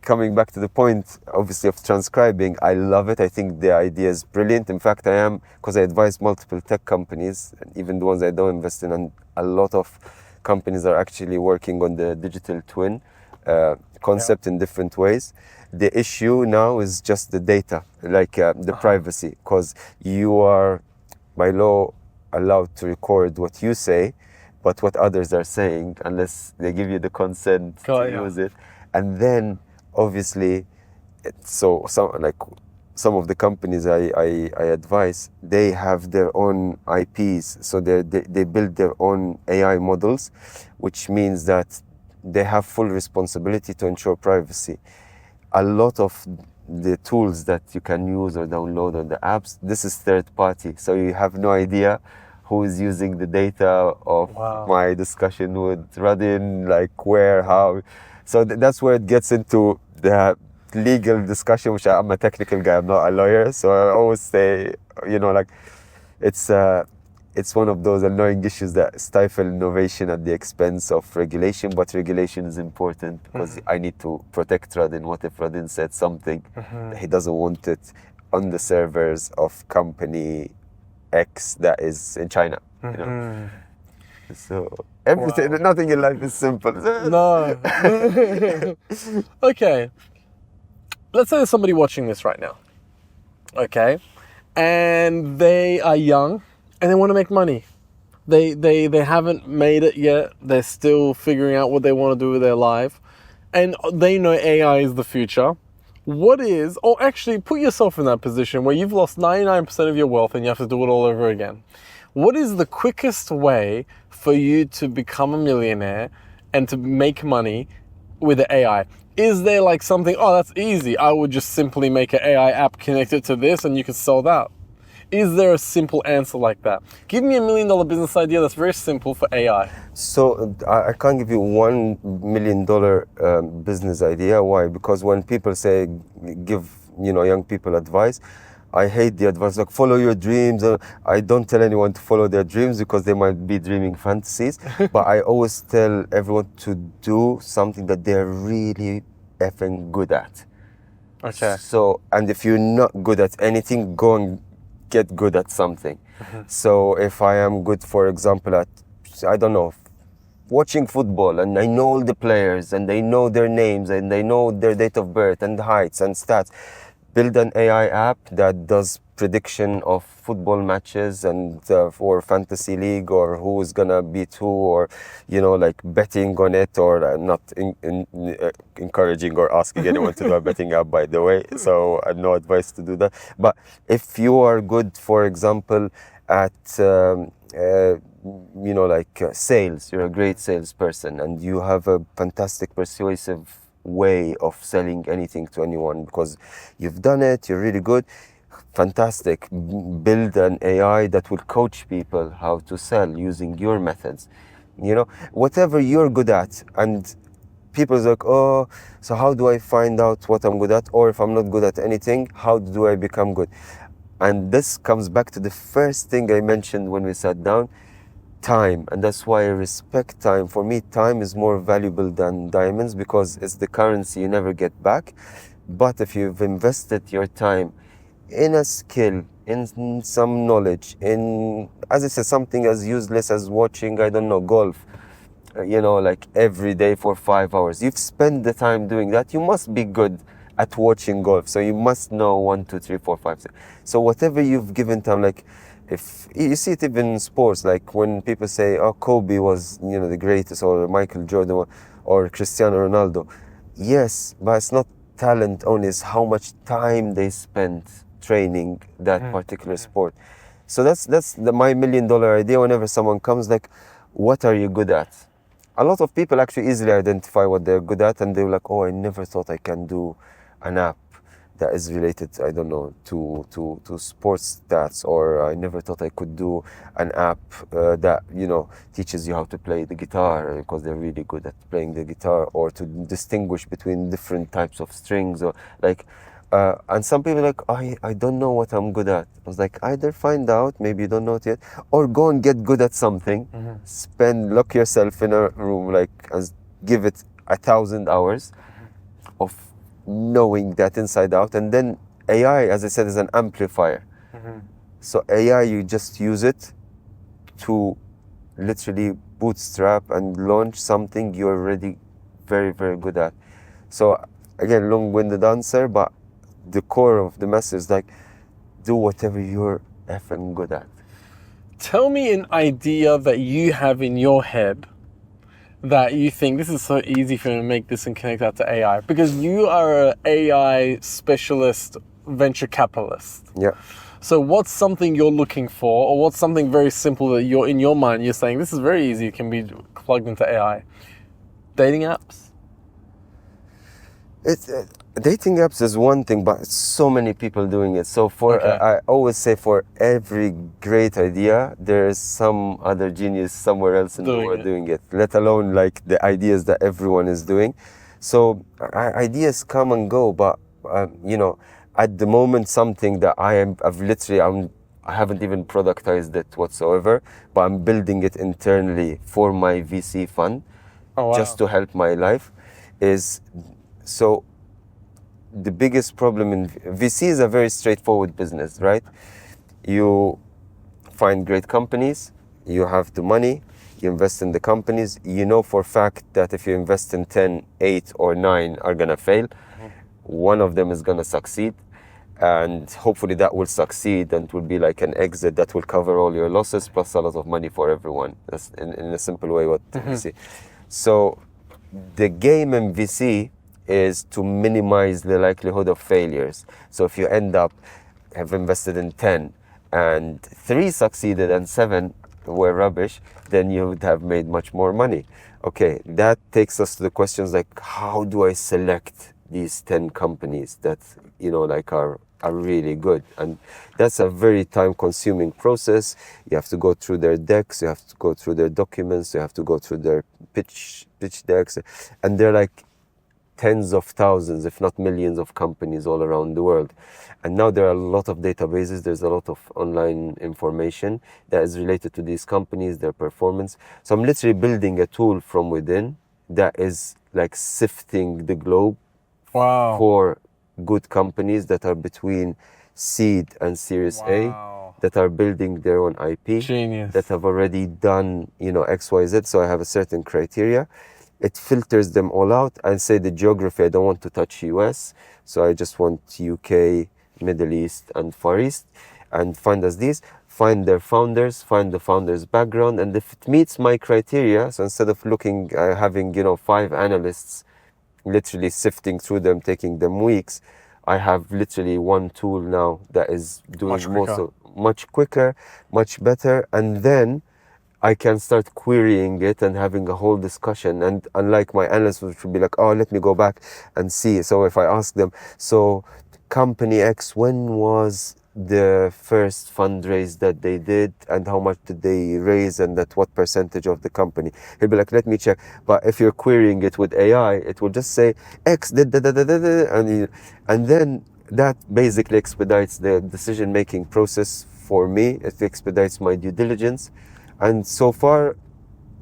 coming back to the point, obviously, of transcribing, I love it. I think the idea is brilliant. In fact, because I advise multiple tech companies, even the ones I don't invest in, and a lot of companies are actually working on the digital twin concept in different ways. The issue now is just the data, like the privacy, because you are, by law, allowed to record what you say, but what others are saying, unless they give you the consent to use it. And then, obviously, some of the companies I advise, they have their own IPs, so they build their own AI models, which means that they have full responsibility to ensure privacy. A lot of the tools that you can use or download on the apps, this is third party, so you have no idea who is using the data of my discussion with Radin, like where, how. So that's where it gets into the legal discussion, which I'm a technical guy, I'm not a lawyer, so I always say, like it's one of those annoying issues that stifle innovation at the expense of regulation, but regulation is important because I need to protect Radin. What if Radin said something that he doesn't want it on the servers of company X that is in China, So everything, nothing in life is simple. No. Okay. Let's say there's somebody watching this right now. Okay. And they are young and they want to make money. They haven't made it yet. They're still figuring out what they want to do with their life. And they know AI is the future. Or actually put yourself in that position where you've lost 99% of your wealth and you have to do it all over again. What is the quickest way for you to become a millionaire and to make money with the AI? Is there like something, that's easy, I would just simply make an AI app connected to this and you can sell that? Is there a simple answer like that? Give me $1 million business idea that's very simple for AI. So I can't give you $1 million business idea. Why? Because when people say give young people advice, I hate the advice like follow your dreams. I don't tell anyone to follow their dreams because they might be dreaming fantasies. But I always tell everyone to do something that they're really effing good at. Okay. So, and if you're not good at anything, go and get good at something. So if I am good, for example, at, I don't know, watching football, and I know all the players, and they know their names, and they know their date of birth, and heights, and stats, build an AI app that does prediction of football matches and for fantasy league, or who is gonna beat who, or like betting on it, or not encouraging or asking anyone to do a betting app, by the way. So no advice to do that. But if you are good, for example, at sales, you're a great salesperson, and you have a fantastic persuasive way of selling anything to anyone because you've done it, you're really good. Fantastic. Build an AI that will coach people how to sell using your methods. Whatever you're good at. And people's like, oh, so how do I find out what I'm good at? Or if I'm not good at anything, how do I become good? And this comes back to the first thing I mentioned when we sat down, time. And that's why I respect time. For me, time is more valuable than diamonds because it's the currency you never get back. But if you've invested your time in a skill, in some knowledge, in, as I said, something as useless as watching, I don't know, golf, like every day for 5 hours, you've spent the time doing that, you must be good at watching golf. So you must know 1, 2, 3, 4, 5, 6. So whatever you've given time, like if you see it even in sports, like when people say, oh, Kobe was, the greatest, or Michael Jordan, or Cristiano Ronaldo. Yes, but it's not talent only, it's how much time they spent training that particular sport. So that's my $1 million idea. Whenever someone comes, like, what are you good at? A lot of people actually easily identify what they're good at, and they're like, oh, I never thought I can do an app that is related, I don't know, to sports stats, or I never thought I could do an app that, teaches you how to play the guitar because they're really good at playing the guitar, or to distinguish between different types of strings, or like, and some people are like, I don't know what I'm good at. I was like, either find out, maybe you don't know it yet, or go and get good at something, lock yourself in a room, like, and give it 1,000 hours of knowing that inside out. And then AI, as I said, is an amplifier. So AI, you just use it to literally bootstrap and launch something you're already very, very good at. So again, long-winded answer, but the core of the message is like, do whatever you're effing good at. Tell me an idea that you have in your head that you think this is so easy for me to make this and connect that to AI, because you are an AI specialist venture capitalist. Yeah. So what's something you're looking for, or what's something very simple that you're in your mind, you're saying this is very easy, it can be plugged into AI? Dating apps? Dating apps is one thing, but so many people doing it. So I always say, for every great idea, there is some other genius somewhere else in the world doing it, let alone like the ideas that everyone is doing. So ideas come and go, but at the moment, something that I haven't even productized it whatsoever, but I'm building it internally for my VC fund, just to help my life, is so. The biggest problem in VC is a very straightforward business, right? You find great companies, you have the money, you invest in the companies, you know for a fact that if you invest in 10, 8 or 9 are gonna fail, one of them is gonna succeed, and hopefully that will succeed and it will be like an exit that will cover all your losses plus a lot of money for everyone. That's in a simple way what VC. So the game in VC is to minimize the likelihood of failures. So if you have invested in 10 and 3 succeeded and 7 were rubbish, then you would have made much more money. Okay, that takes us to the questions like, how do I select these 10 companies that, are are really good, and that's a very time-consuming process. You have to go through their decks, you have to go through their documents, you have to go through their pitch decks, and they're like tens of thousands, if not millions, of companies all around the world. And now there are a lot of databases, there's a lot of online information that is related to these companies, their performance. So I'm literally building a tool from within that is like sifting the globe Wow. for good companies that are between seed and Series A, that are building their own IP, Genius. that have already done, XYZ. So I have a certain criteria. It filters them all out and say the geography, I don't want to touch US, so I just want UK, Middle East, and Far East, and find their founders, find the founders' background, and if it meets my criteria, so instead of having 5 analysts literally sifting through them, taking them weeks, I have literally one tool now that is doing much quicker, much better, and then I can start querying it and having a whole discussion. And unlike my analysts, which would be like, oh, let me go back and see. So if I ask them, so company X, when was the first fundraise that they did and how much did they raise and at what percentage of the company? He'll be like, let me check. But if you're querying it with AI, it will just say X did and then that basically expedites the decision-making process for me. It expedites my due diligence. And so far,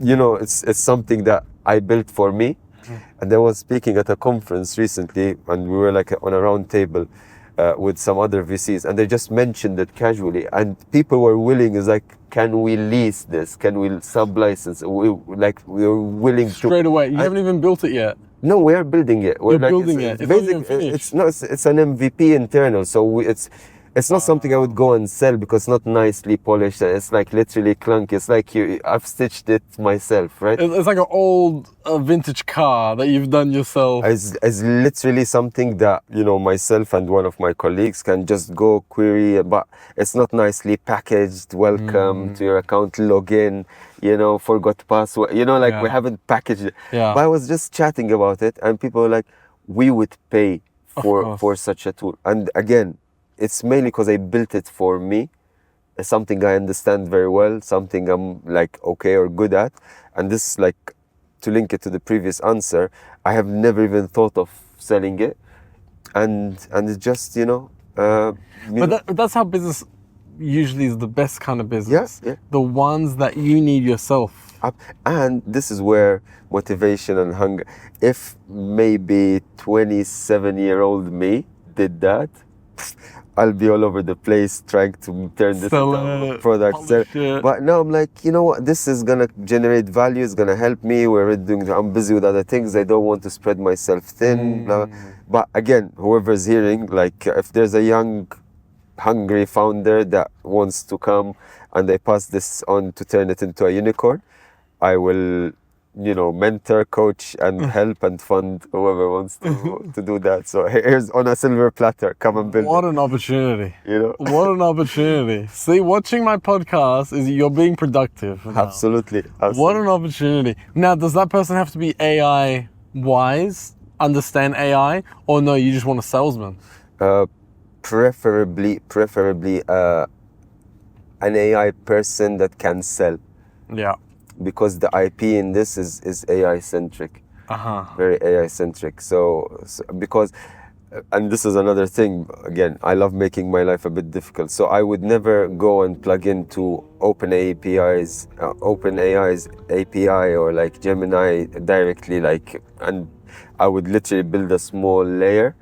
it's something that I built for me. And I was speaking at a conference recently, and we were like on a round table with some other VCs, and they just mentioned it casually, and people were willing, is like, can we lease this? Can we sub-license? We're willing to... Straight away. You haven't even built it yet. No, we are building it. You're building it. It's not even finished. It's an MVP internal, so it's not something I would go and sell because it's not nicely polished. It's like literally clunky. It's like I've stitched it myself, right? It's like an old vintage car that you've done yourself. It's literally something that, myself and one of my colleagues can just go query, but it's not nicely packaged. Welcome to your account, login, forgot password, we haven't packaged it. Yeah. But I was just chatting about it and people were like, we would pay for such a tool. And again, it's mainly because I built it for me. It's something I understand very well, something I'm like okay or good at. And this, like, to link it to the previous answer, I have never even thought of selling it. And it's just, that's how business usually is the best kind of business. Yeah. The ones that you need yourself. And this is where motivation and hunger, if maybe 27-year-old me did that, I'll be all over the place trying to turn this into a product. But now I'm like, you know what? This is gonna generate value. It's gonna help me. I'm busy with other things. I don't want to spread myself thin. But again, whoever's hearing, like, if there's a young, hungry founder that wants to come and they pass this on to turn it into a unicorn, I will, mentor, coach, and help and fund whoever wants to do that. So here's on a silver platter, come and build. What an opportunity! What an opportunity! See, watching my podcast is you're being productive. Absolutely. What an opportunity! Now, does that person have to be AI wise, understand AI, or no? You just want a salesman? Preferably, an AI person that can sell. Yeah. Because the IP in this is AI centric, very AI centric. So because, and this is another thing. Again, I love making my life a bit difficult. So I would never go and plug into OpenAI's API or like Gemini directly. And I would literally build a small layer,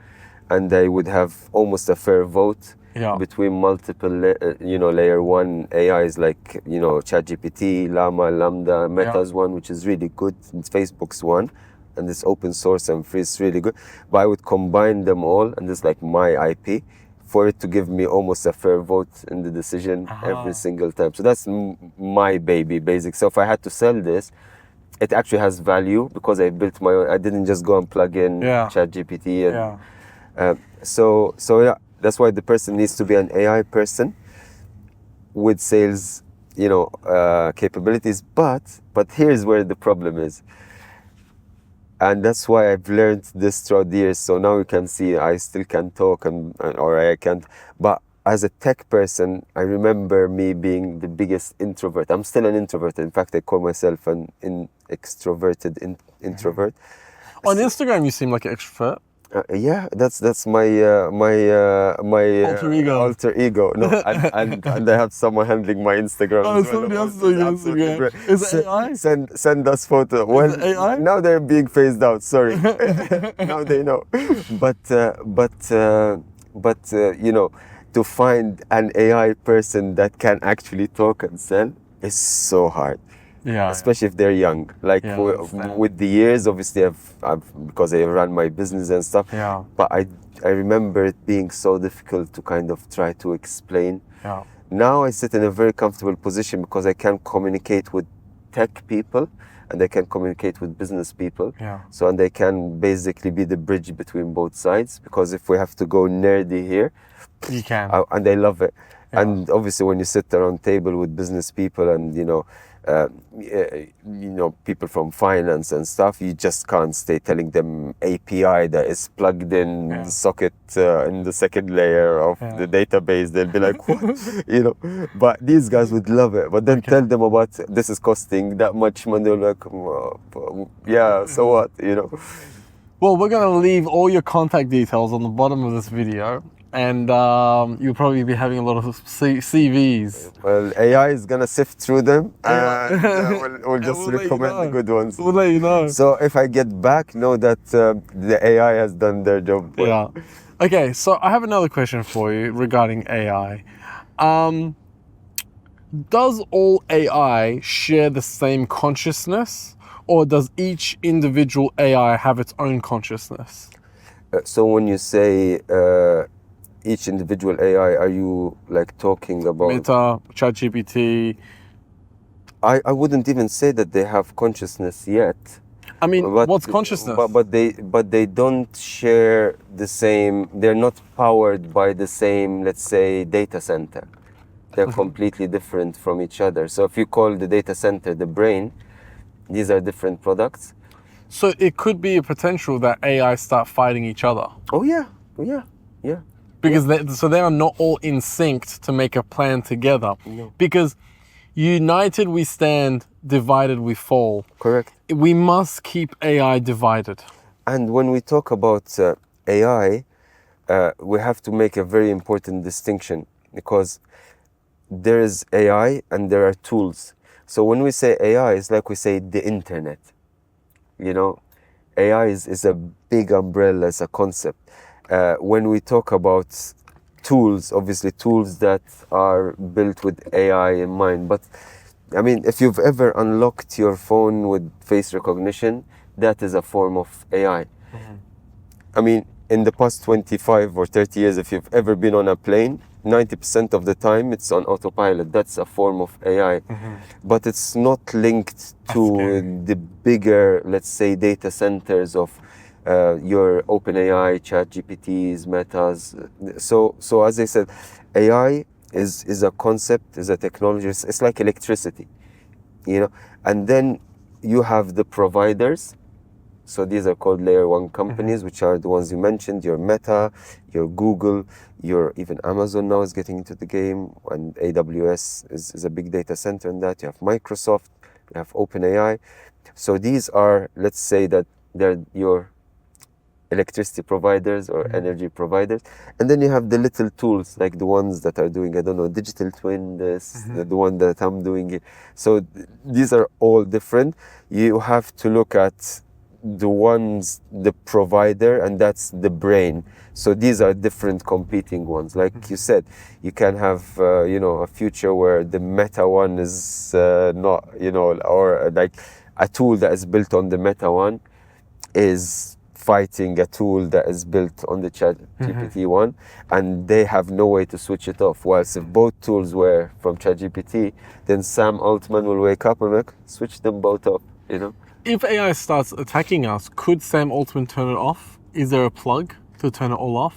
and I would have almost a fair vote. Between multiple, layer one AIs like, ChatGPT, Llama, Lambda, Meta's one, which is really good, and Facebook's one, and it's open source and free, it's really good. But I would combine them all, and it's like my IP, for it to give me almost a fair vote in the decision every single time. So that's my baby, basic. So if I had to sell this, it actually has value because I built my own. I didn't just go and plug in ChatGPT. So yeah. That's why the person needs to be an AI person with sales, capabilities. But here's where the problem is. And that's why I've learned this throughout the years. So now you can see I still can talk or I can't. But as a tech person, I remember me being the biggest introvert. I'm still an introvert. In fact, I call myself an extroverted introvert. On Instagram, you seem like an extrovert. Yeah, that's my alter ego. No, and I have someone handling my Instagram. Oh, as well. somebody else is doing your Absolutely Instagram. great. Is it AI? Send us photo. Well, it AI? now they're being phased out. Sorry, now they know. But you know, to find an AI person that can actually talk and sell is so hard. Yeah. Especially if they're young. Like Yeah, I understand. with the years, obviously, I've because I run my business and stuff. Yeah. But I remember it being so difficult to kind of try to explain. Yeah. Now I sit in a very comfortable position because I can communicate with tech people and I can communicate with business people. Yeah. So, and I can basically be the bridge between both sides, because if we have to go nerdy here, You can. and I love it. Yeah. And obviously, when you sit around table with business people and people from finance and stuff, you just can't stay telling them API that is plugged in Yeah. the socket in the second layer of Yeah. the database. They'll be like, what? But these guys would love it. But then tell them about this is costing that much money. They're like, yeah, so what? Well, we're going to leave all your contact details on the bottom of this video. And you'll probably be having a lot of CVs. Well, AI is gonna sift through them, and we'll And just we'll let you recommend the know. good ones. We'll let you know. So if I get back, know that the AI has done their job. Yeah. Okay, so I have another question for you regarding AI. Does all AI share the same consciousness, or does each individual AI have its own consciousness? So when you say each individual AI, are you like talking about? Meta, ChatGPT. I wouldn't even say that they have consciousness yet. I mean, But- what's consciousness? But they don't share the same. They're not powered by the same, let's say, data center. They're completely different from each other. So if you call the data center the brain, these are different products. So it could be a potential that AI start fighting each other. Oh yeah. Because they are not all in sync to make a plan together. No. Because united we stand, divided we fall. Correct. We must keep AI divided. And when we talk about AI, we have to make a very important distinction, because there is AI and there are tools. So when we say AI, it's like we say the internet. AI is a big umbrella, it's a concept. When we talk about tools, obviously tools that are built with AI in mind. But I mean, if you've ever unlocked your phone with face recognition, that is a form of AI. I mean, in the past 25 or 30 years, if you've ever been on a plane, 90% of the time it's on autopilot. That's a form of AI. But it's not linked to the bigger, let's say, data centers of your OpenAI, ChatGPTs, Metas. So as I said, AI is a concept, is a technology. It's like electricity, And then you have the providers. So these are called layer one companies, which are the ones you mentioned, your Meta, your Google, your even Amazon now is getting into the game, and AWS is a big data center in that. You have Microsoft, you have OpenAI. So these are, let's say that they're your electricity providers or energy providers. And then you have the little tools, like the ones that are doing, digital twin, the one that I'm doing. So these are all different. You have to look at the provider, and that's the brain. So these are different competing ones. Like you said, you can have, a future where the Meta one is not, or like a tool that is built on the Meta one is fighting a tool that is built on the ChatGPT one, and they have no way to switch it off. Whilst if both tools were from ChatGPT, then Sam Altman will wake up and switch them both off, If AI starts attacking us, could Sam Altman turn it off? Is there a plug to turn it all off?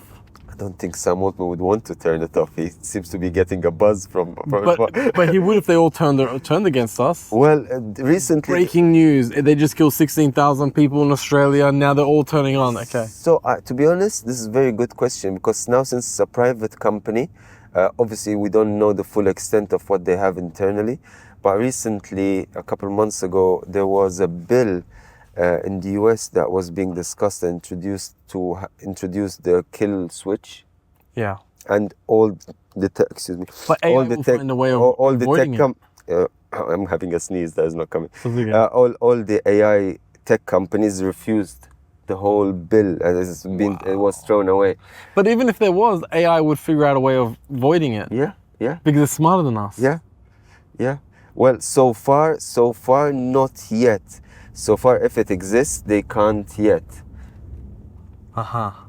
I don't think Sam Altman would want to turn it off. He seems to be getting a buzz from But he would if they all turned against us. Well, recently. Breaking news: they just killed 16,000 people in Australia. Now they're all turning on. Okay. So, to be honest, this is a very good question, because now, since it's a private company, obviously we don't know the full extent of what they have internally. But recently, a couple of months ago, there was a bill in the US that was being discussed and introduced to introduce the kill switch, Yeah. and all the excuse me, But AI all the will tech, find a way of all the avoiding tech it. I'm having a sneeze that is not coming. Okay. All the AI tech companies refused the whole bill, and it was thrown away. But even if there was, AI would figure out a way of avoiding it Yeah, because it's smarter than us. yeah. Well, so far, not yet. So far, if it exists, they can't yet.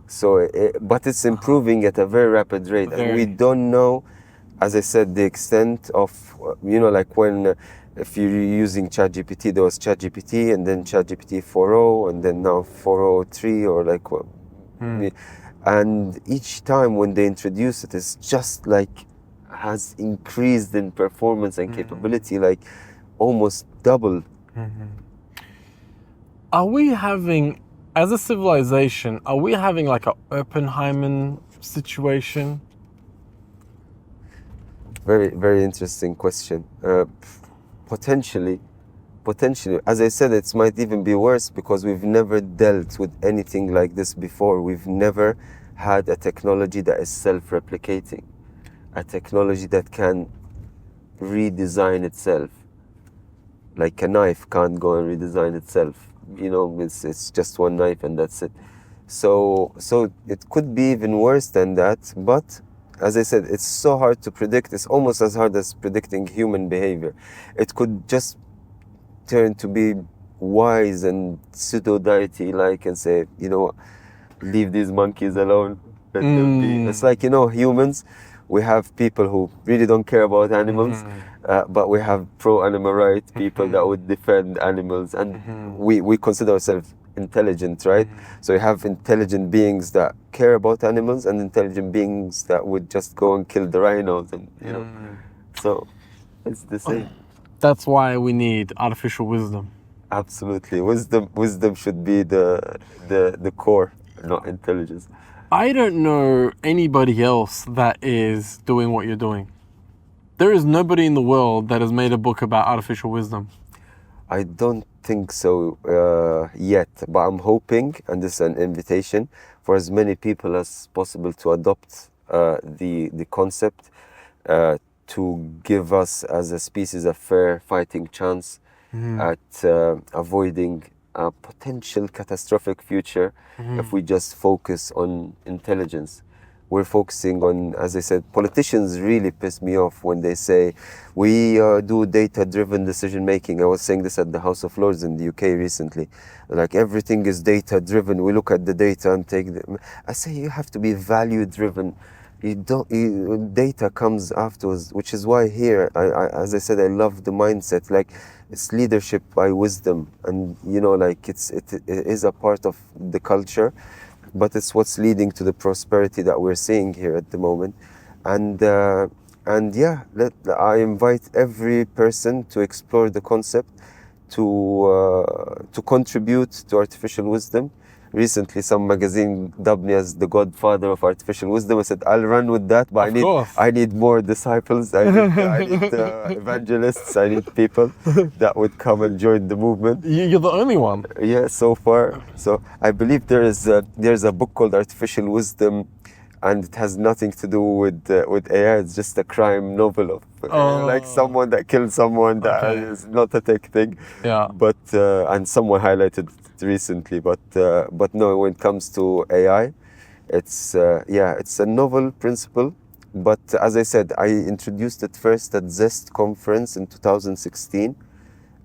So, but it's improving at a very rapid rate, and we don't know, as I said, the extent of, like when, if you're using ChatGPT, there was ChatGPT, and then ChatGPT 4.0, and then now 4.03, or like, and each time when they introduce it, it's just like has increased in performance and capability, like almost double. Are we having, as a civilization, are we having like a Oppenheimer situation? Very, very interesting question. Potentially, as I said, it might even be worse, because we've never dealt with anything like this before. We've never had a technology that is self-replicating, a technology that can redesign itself. Like a knife can't go and redesign itself. It's just one knife and that's it. So it could be even worse than that. But as I said, it's so hard to predict. It's almost as hard as predicting human behavior. It could just turn to be wise and pseudo-deity-like and say, leave these monkeys alone. Let them be. It's like, humans, we have people who really don't care about animals, but we have pro-animal rights people that would defend animals, and we consider ourselves intelligent, right? So you have intelligent beings that care about animals, and intelligent beings that would just go and kill the rhinos, and so it's the same. That's why we need artificial wisdom. Absolutely, wisdom should be the core, not intelligence. I don't know anybody else that is doing what you're doing. There is nobody in the world that has made a book about artificial wisdom. I don't think so yet, but I'm hoping, and this is an invitation for as many people as possible to adopt the concept, to give us as a species a fair fighting chance at avoiding a potential catastrophic future if we just focus on intelligence. We're focusing on, as I said, politicians really piss me off when they say we do data-driven decision-making. I was saying this at the House of Lords in the UK recently. Like, everything is data-driven. We look at the data and take them. I say you have to be value-driven. Data comes afterwards, which is why here, as I said, I love the mindset. Like, it's leadership by wisdom, and like it is a part of the culture, but it's what's leading to the prosperity that we're seeing here at the moment. And yeah, I invite every person to explore the concept, to contribute to artificial wisdom. Recently, some magazine dubbed me as the godfather of artificial wisdom. I said, I'll run with that, but I need more disciples. I need evangelists. I need people that would come and join the movement. You're the only one. Yeah, so far. So I believe there's a book called Artificial Wisdom, and it has nothing to do with AI. It's just a crime novel of like someone that killed someone. That is not a tech thing. Yeah. But and someone highlighted it recently. But no, when it comes to AI, it's a novel principle. But as I said, I introduced it first at Zest conference in 2016,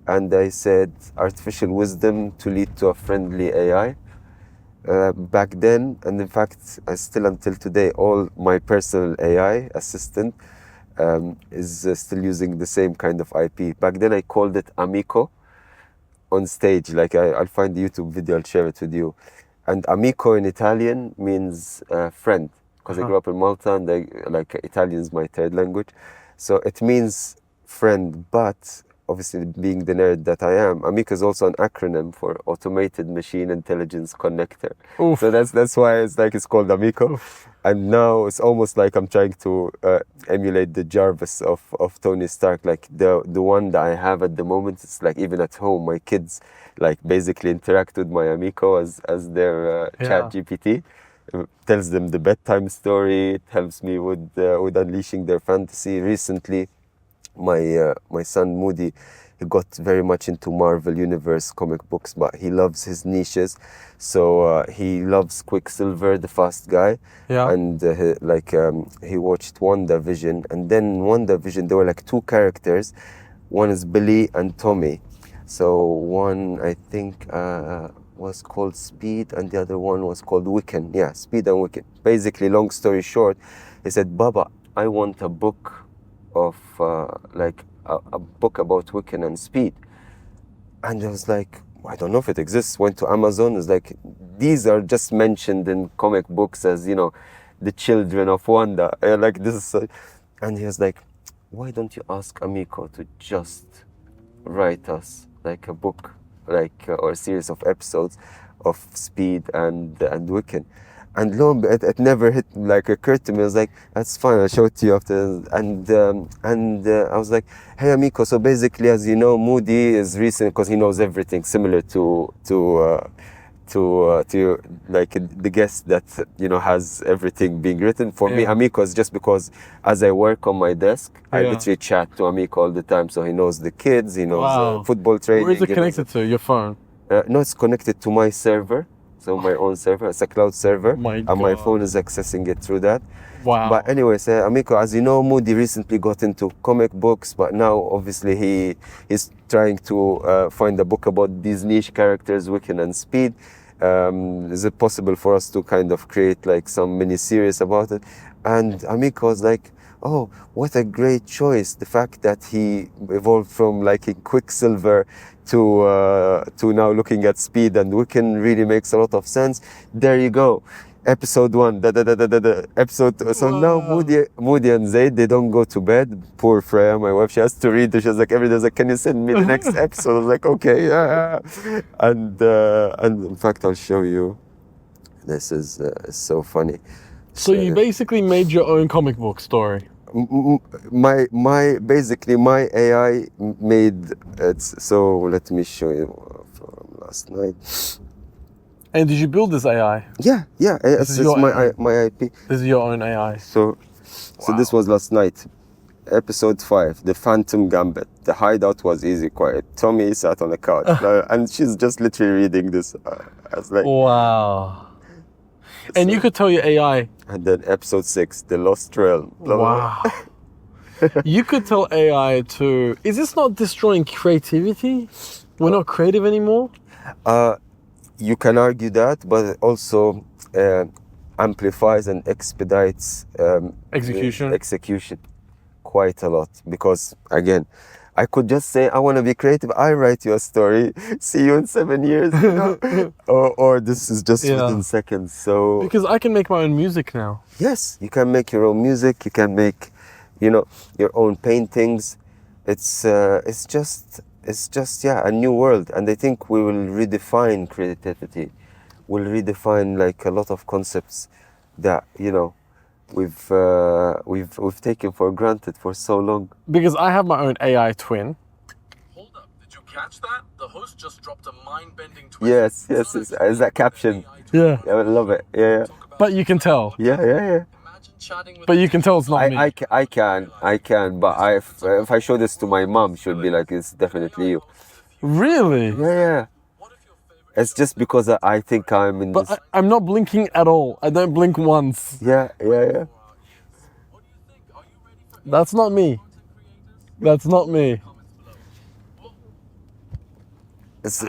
and I said artificial wisdom to lead to a friendly AI. Back then, and in fact, still until today, all my personal AI assistant is still using the same kind of IP. Back then, I called it Amico on stage. Like, I'll find the YouTube video, I'll share it with you. And Amico in Italian means friend. because I grew up in Malta and like Italian is my third language. So it means friend, but obviously being the nerd that I am, Amico is also an acronym for Automated Machine Intelligence Connector. Oof. So that's why it's called Amico. And now it's almost like I'm trying to emulate the Jarvis of Tony Stark. Like the one that I have at the moment, it's like even at home, my kids like basically interact with my Amico as their ChatGPT. Tells them the bedtime story. It helps me with unleashing their fantasy. Recently, my son Moody, he got very much into Marvel Universe comic books, but he loves his niches. So he loves Quicksilver, the fast guy. Yeah. And he watched WandaVision, and then WandaVision there were like two characters. One is Billy and Tommy. So one I think was called Speed, and the other one was called Wiccan. Yeah, Speed and Wiccan. Basically, long story short, he said, "Baba, I want a book of a book about Wiccan and Speed." And I was like, I don't know if it exists. Went to Amazon. It's like, these are just mentioned in comic books as, you know, the children of Wanda. Like this. And he was like, why don't you ask Amico to just write us like a book, like or a series of episodes of Speed and Wiccan. And lo, it never occurred to me. I was like, that's fine, I'll show it to you after. And I was like, hey Amico, so basically, as you know, Moody is recent because he knows everything, similar to like the guest that, you know, has everything being written. For me, Amico is just because as I work on my desk, I literally chat to Amico all the time. So he knows the kids, he knows football training. Where is it connected to? Your phone? No, it's connected to my server. So my own server, it's a cloud server, and my phone is accessing it through that. Wow. But anyways, Amico, as you know, Moody recently got into comic books, but now obviously he's trying to find a book about these niche characters, Wiccan and Speed. Is it possible for us to kind of create like some mini series about it? And Amico was like, oh, what a great choice. The fact that he evolved from liking Quicksilver to now looking at Speed and Wiccan really makes a lot of sense. There you go. Episode 1, episode 2. So now Moody and Zaid, they don't go to bed. Poor Freya, my wife, she has to read. She's like, every day, like, can you send me the next episode? I was like, okay, yeah. And in fact, I'll show you. This is so funny. So you basically made your own comic book story. Basically my AI made it. So let me show you from last night. And did you build this AI? Yeah. It's my IP. This is your own AI. So this was last night. Episode 5, the Phantom Gambit. The hideout was easy, quiet. Tommy sat on the couch, and she's just literally reading this. I was like, wow. And you could tell your AI. And then episode 6, the Lost Realm. Wow. You could tell AI to. Is this not destroying creativity? We're not creative anymore. You can argue that, but it also amplifies and expedites execution quite a lot. Because again, I could just say, I want to be creative. I write you a story. See you in 7 years. You know? or this is just within seconds. So because I can make my own music now. Yes, you can make your own music. You can make, you know, your own paintings. It's just a new world, and I think we will redefine creativity. We'll redefine like a lot of concepts that, you know, we've taken for granted for so long. Because I have my own AI twin. Hold up, did you catch that? The host just dropped a mind-bending twist. Yes, is that caption? Yeah. I would love it. Yeah. But you can tell. Yeah. Imagine chatting with But you can tell it's not me. I can. But if I show this to my mom, she'll be like, it's definitely you. Really? Yeah. It's just because I think I'm in this. But I'm not blinking at all. I don't blink once. Yeah. That's not me. That's not me.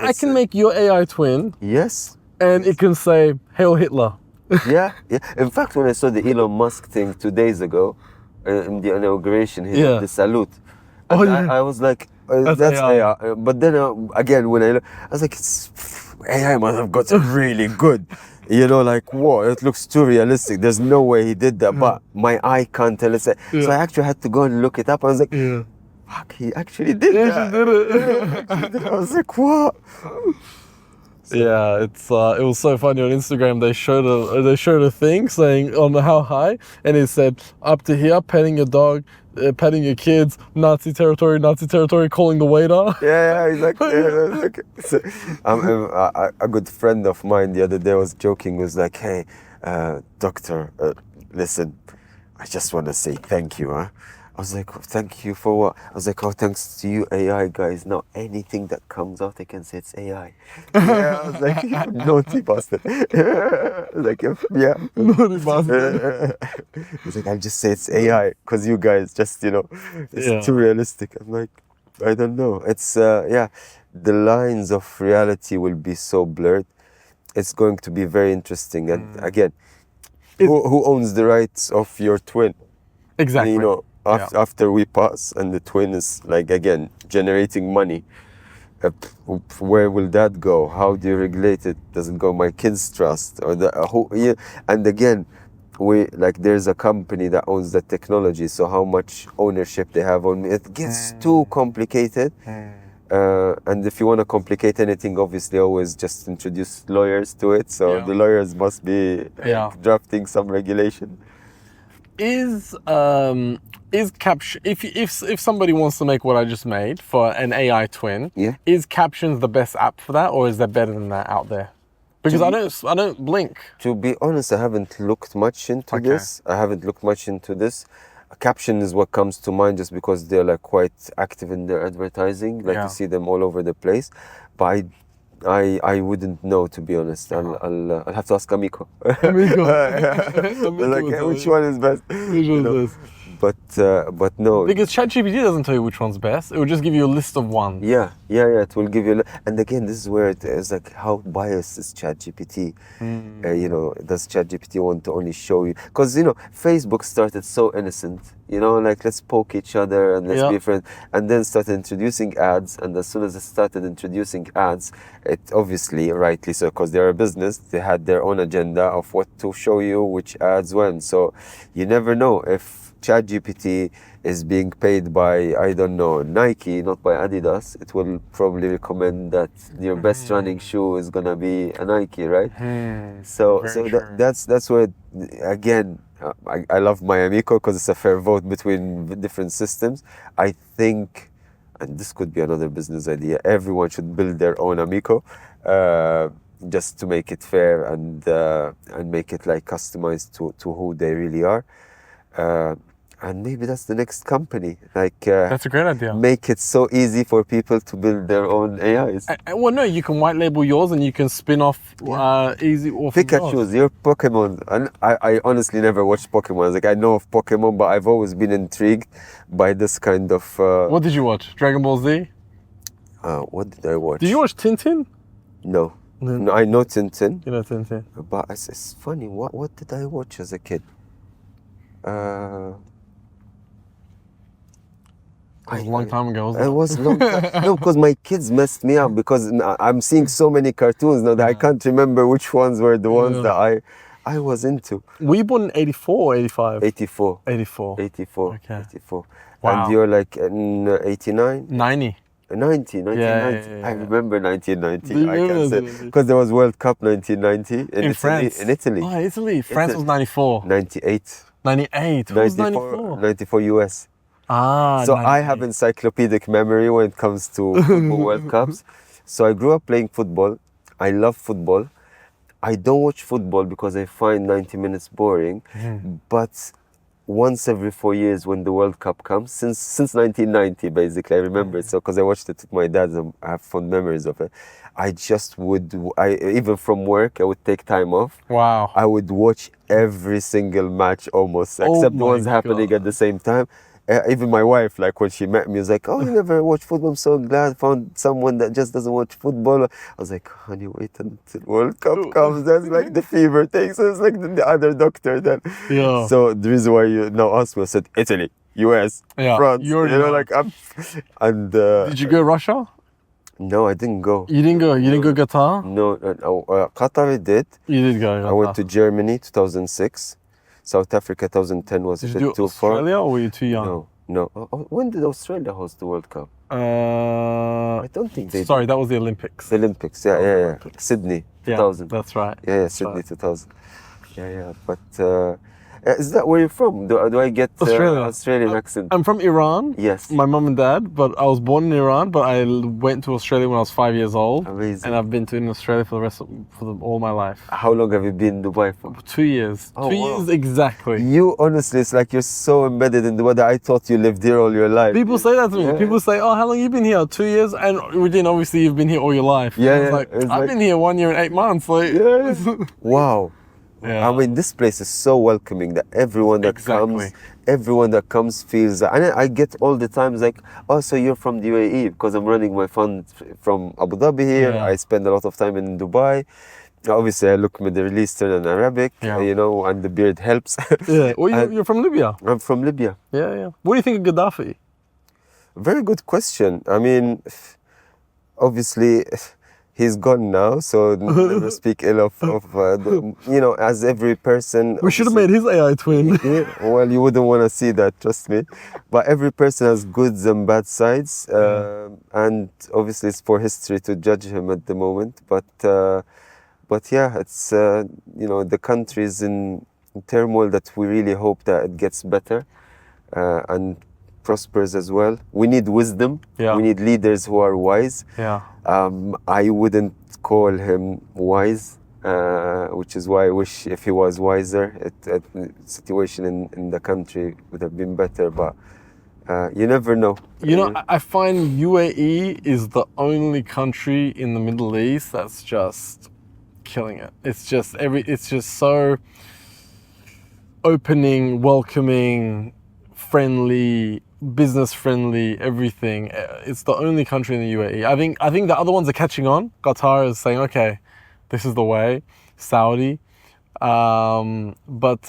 I can make your AI twin. Yes. And it can say, Hail Hitler. Yeah. In fact, when I saw the Elon Musk thing 2 days ago, in the inauguration, he did the salute. And I was like, that's AI. But then again, when I was like, AI must have got really good. you know, like, whoa, it looks too realistic. There's no way he did that, but my eye can't tell it. So I actually had to go and look it up. I was like, fuck, he actually did that. I was like, what? Yeah, it was so funny on Instagram. They showed a thing saying on how high, and it said up to here, petting your dog, petting your kids, Nazi territory, calling the waiter. Yeah, exactly. So, a good friend of mine the other day was joking, was like, hey, doctor, listen, I just want to say thank you, huh? I was like, thank you for what? I was like, oh, thanks to you, AI guys. Now anything that comes out, I can say it's AI. Yeah, I was like, you naughty bastard. I was like, yeah. Naughty bastard. I was like, I'll just say it's AI, because you guys just, you know, it's too realistic. I'm like, I don't know. It's, the lines of reality will be so blurred. It's going to be very interesting. And again, who owns the rights of your twin? Exactly. You know, after we pass and the twin is like, again, generating money, where will that go? How do you regulate it? Does it go my kids' trust or and again, there's a company that owns the technology, so how much ownership they have on it gets too complicated. And if you want to complicate anything, obviously always just introduce lawyers to it, so the lawyers must be drafting some regulation. Is caption, if somebody wants to make what I just made for an AI twin, is Captions the best app for that, or is there better than that out there? Because I don't blink. To be honest, I haven't looked much into this. Caption is what comes to mind, just because they're like quite active in their advertising. Like you see them all over the place. But I wouldn't know, to be honest. I'll have to ask Amico. Like, which one is best? Which one's best? But no. Because ChatGPT doesn't tell you which one's best. It will just give you a list of ones. Yeah. It will give you. And again, this is where it is like, how biased is ChatGPT? You know, does ChatGPT want to only show you? Because, you know, Facebook started so innocent. You know, like, let's poke each other and let's be friends. And then started introducing ads. And as soon as it started introducing ads, it obviously, rightly so, because they're a business, they had their own agenda of what to show you, which ads when. So you never know if ChatGPT is being paid by, I don't know, Nike, not by Adidas. It will probably recommend that your best running shoe is gonna be a Nike, right? So that's where, again, I love my Amico because it's a fair vote between different systems. I think, and this could be another business idea, everyone should build their own Amico, just to make it fair and make it like customized to who they really are. And maybe that's the next company. Like, that's a great idea. Make it so easy for people to build their own AIs. Well, no, you can white label yours and you can spin off easy. Pikachu's, your Pokemon. And I honestly never watched Pokemon. Like, I know of Pokemon, but I've always been intrigued by this kind of. What did you watch? Dragon Ball Z? What did I watch? Did you watch Tintin? No. No, I know Tintin. You know Tintin. But it's funny. What did I watch as a kid? It was a long time ago. It was a long time. No, because my kids messed me up, because I'm seeing so many cartoons now that I can't remember which ones were the ones that I was into. Were you born in 84 or 85? 84. 84. 84. Okay. 84. Wow. And you're like in 89? 90. 1990. Yeah. I remember 1990. You I can remember say, because there was World Cup 1990 in France. In Italy. Oh, Italy. France was 94. 98. 98. What was 94? 94 US. So 98. I have encyclopedic memory when it comes to football World Cups. So I grew up playing football. I love football. I don't watch football because I find 90 minutes boring. But once every 4 years when the World Cup comes, since 1990 basically, I remember it. So because I watched it with my dad, and I have fond memories of it. I just even from work, I would take time off. Wow. I would watch every single match almost, except the ones happening at the same time. Even my wife, like when she met me, was like, "Oh, you never watch football? I'm so glad I found someone that just doesn't watch football." I was like, "Honey, wait until World Cup comes. That's like the fever thing." So it's like the other doctor then. Yeah. So the reason why you now ask me, I said Italy, US, France. You know, like I'm. And did you go Russia? No, I didn't go. You didn't go. You didn't go Qatar. No, Qatar I did. You did go. Qatar. I went to Germany 2006. South Africa 2010 was Did a you bit do too far. Australia or were you too young? No, no. When did Australia host the World Cup? I don't think they Sorry, did. that was the Olympics. The Olympics, yeah, yeah, yeah. Olympics. Sydney Yeah, 2000. that's right. Yeah, Sydney 2000. Yeah, yeah. But is that where you're from? Do I get Australia. Australian accent? I'm from Iran. Yes. My mum and dad, but I was born in Iran, but I went to Australia when I was 5 years old. Amazing. And I've been to in Australia for the rest of all my life. How long have you been in Dubai for? 2 years. Oh, 2 wow. years exactly. You honestly, it's like you're so embedded in the weather. I thought you lived here all your life. People say that to me. Yeah. People say, "Oh, how long you been here?" 2 years, and within obviously you've been here all your life. Yeah, I was yeah. like, It's I've like- been here 1 year and 8 months. Like, Yeah. Wow. Yeah. I mean, this place is so welcoming that everyone that comes feels that. And I get all the times like, oh, so you're from the UAE, because I'm running my fund from Abu Dhabi here. Yeah. I spend a lot of time in Dubai. Obviously, I look Middle Eastern and Arabic, Yeah. you know, and the beard helps. yeah. Well, And- you're from Libya. I'm from Libya. Yeah, yeah. What do you think of Gaddafi? Very good question. I mean, obviously, he's gone now, so never speak ill of you know, as every person. We should have obviously- made his AI twin. Yeah, well, you wouldn't want to see that, trust me. But every person has goods and bad sides, and obviously it's for history to judge him at the moment. But yeah, it's you know, the country is in turmoil that we really hope that it gets better and prospers as well. We need wisdom. Yeah. We need leaders who are wise. Yeah. I wouldn't call him wise, which is why I wish if he was wiser, the situation in the country would have been better. But you never know. You know, I find UAE is the only country in the Middle East that's just killing it. It's just so opening, welcoming, friendly, business friendly, everything. It's the only country in the UAE. I think the other ones are catching on. Qatar is saying, okay, this is the way. Saudi. But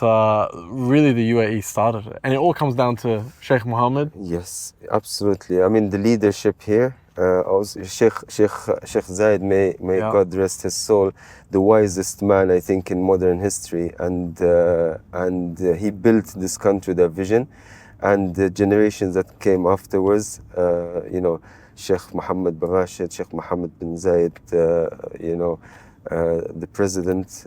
really the UAE started it. And it all comes down to Sheikh Mohammed. Yes, absolutely. I mean, the leadership here, also Sheikh Zayed, may Yeah. God rest his soul, the wisest man, I think, in modern history. And he built this country with a vision. And the generations that came afterwards, you know, Sheikh Mohammed bin Rashid, Sheikh Mohammed bin Zayed, you know, the president,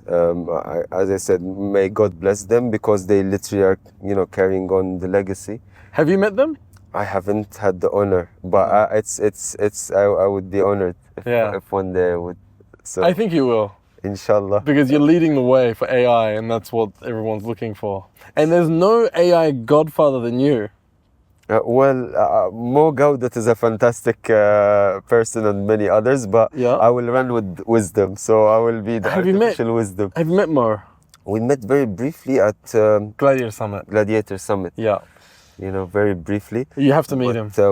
as I said, may God bless them, because they literally are, you know, carrying on the legacy. Have you met them? I haven't had the honor, but I would be honored if one day I would. So, I think you will. inshallah. Because you're leading the way for AI, and that's what everyone's looking for. And there's no AI godfather than you. Mo Gaudat is a fantastic person and many others, but Yeah. I will run with wisdom, so I will be the Have you met- artificial wisdom. Have you met Mo? We met very briefly at Gladiator Summit. Gladiator Summit, Yeah. you know, very briefly. You have to meet him. But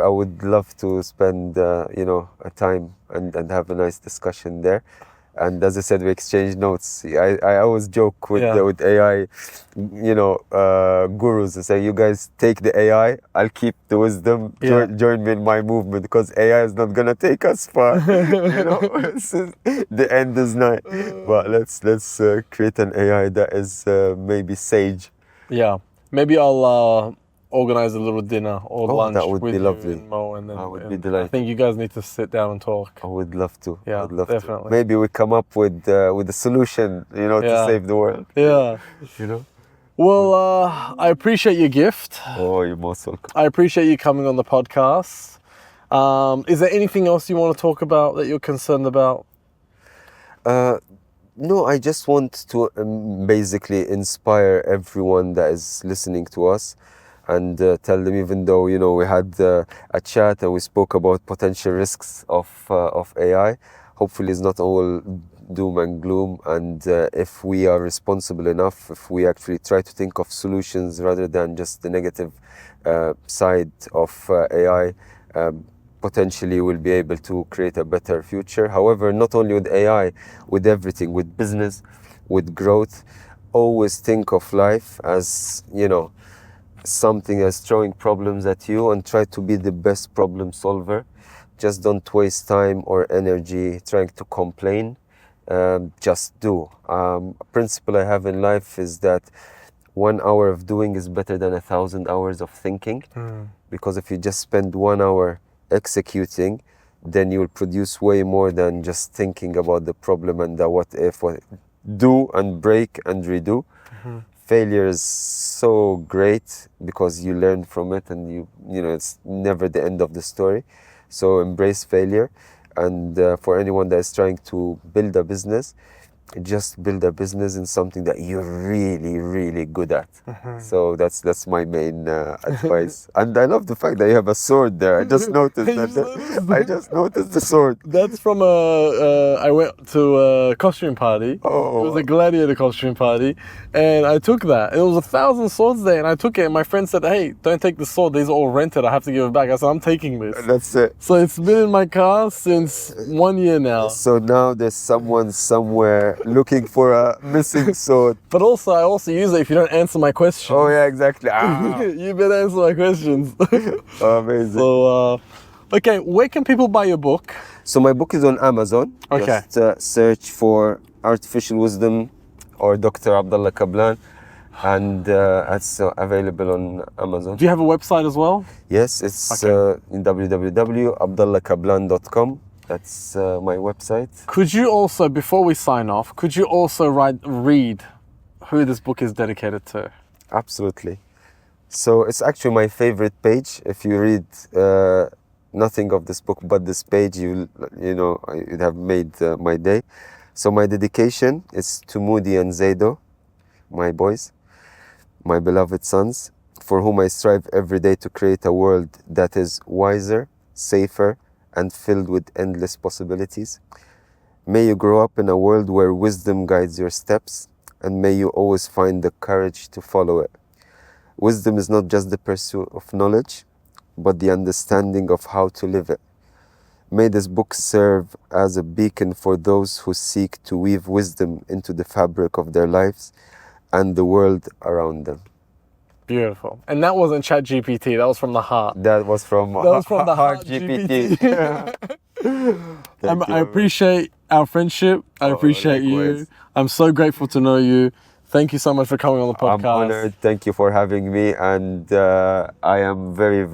I would love to spend, you know, a time and have a nice discussion there. And as I said, we exchange notes. I always joke with Yeah. with AI, you know, gurus, and say, you guys take the AI, I'll keep the wisdom. Yeah. Join me in my movement, because AI is not gonna take us far. You know, the end is nigh. But let's create an AI that is maybe sage. Yeah. Maybe I'll organize a little dinner or Oh, lunch that would with be you lovely. and Mo, and then I would be and delighted. I think you guys need to sit down and talk. I would love to. Yeah, I'd love definitely. to. Maybe we come up with a solution, you know, Yeah. to save the world. Yeah. You know. Well, I appreciate your gift. Oh, you're most welcome. I appreciate you coming on the podcast. Is there anything else you want to talk about that you're concerned about? No, I just want to basically inspire everyone that is listening to us, and tell them, even though, you know, we had a chat and we spoke about potential risks of AI, hopefully it's not all doom and gloom. And if we are responsible enough, if we actually try to think of solutions rather than just the negative side of AI, potentially we'll be able to create a better future. However, not only with AI, with everything, with business, with growth, always think of life as, you know, something that's throwing problems at you, and try to be the best problem solver. just don't waste time or energy trying to complain. Just do. A principle I have in life is that 1 hour of doing is better than 1,000 hours of thinking. Because if you just spend 1 hour executing, then you will produce way more than just thinking about the problem and the what if. Do and break and redo. Failure is so great because you learn from it, and you know it's never the end of the story. So embrace failure, and for anyone that is trying to build a business, just build a business in something that you're really good at. So that's my main advice. And I love the fact that you have a sword there. I just noticed that. I just noticed the sword. That's from I went to a costume party. Oh. It was a gladiator costume party, and I took that. It was 1,000 swords there, and I took it. And my friend said, "Hey, don't take the sword. These are all rented. I have to give it back." I said, "I'm taking this." That's it. So it's been in my car since 1 year now. So now there's someone somewhere looking for a missing sword. But also, I also use it if you don't answer my question. Oh yeah, exactly. Ah. You better answer my questions. Amazing. So, okay, where can people buy your book? So my book is on Amazon. Okay. Just search for Artificial Wisdom or Dr. Abdalla Kablan, and it's available on Amazon. Do you have a website as well? Yes, it's in www.abdallakablan.com. That's my website. Could you also, before we sign off, could you also read who this book is dedicated to? Absolutely. So it's actually my favorite page. If you read nothing of this book but this page, you'd have made my day. So my dedication is to Moody and Zaido, my boys, my beloved sons, for whom I strive every day to create a world that is wiser, safer, and filled with endless possibilities. May you grow up in a world where wisdom guides your steps, and may you always find the courage to follow it. Wisdom is not just the pursuit of knowledge, but the understanding of how to live it. May this book serve as a beacon for those who seek to weave wisdom into the fabric of their lives and the world around them. Beautiful. And that wasn't ChatGPT, that was from the heart. That was from the Heart GPT. I appreciate our friendship. I appreciate you. likewise. I'm so grateful to know you. Thank you so much for coming on the podcast. I'm honored. Thank you for having me, and I am very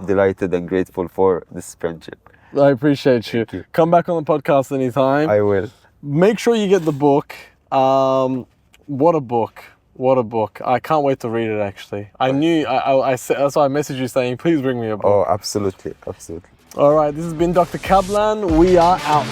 delighted and grateful for this friendship. I appreciate you. Come back on the podcast anytime. I will. Make sure you get the book. What a book. What a book. I can't wait to read it, actually. I knew, I said, that's why I messaged you saying, please bring me a book. Oh, absolutely. All right, this has been Dr. Kablan. We are out.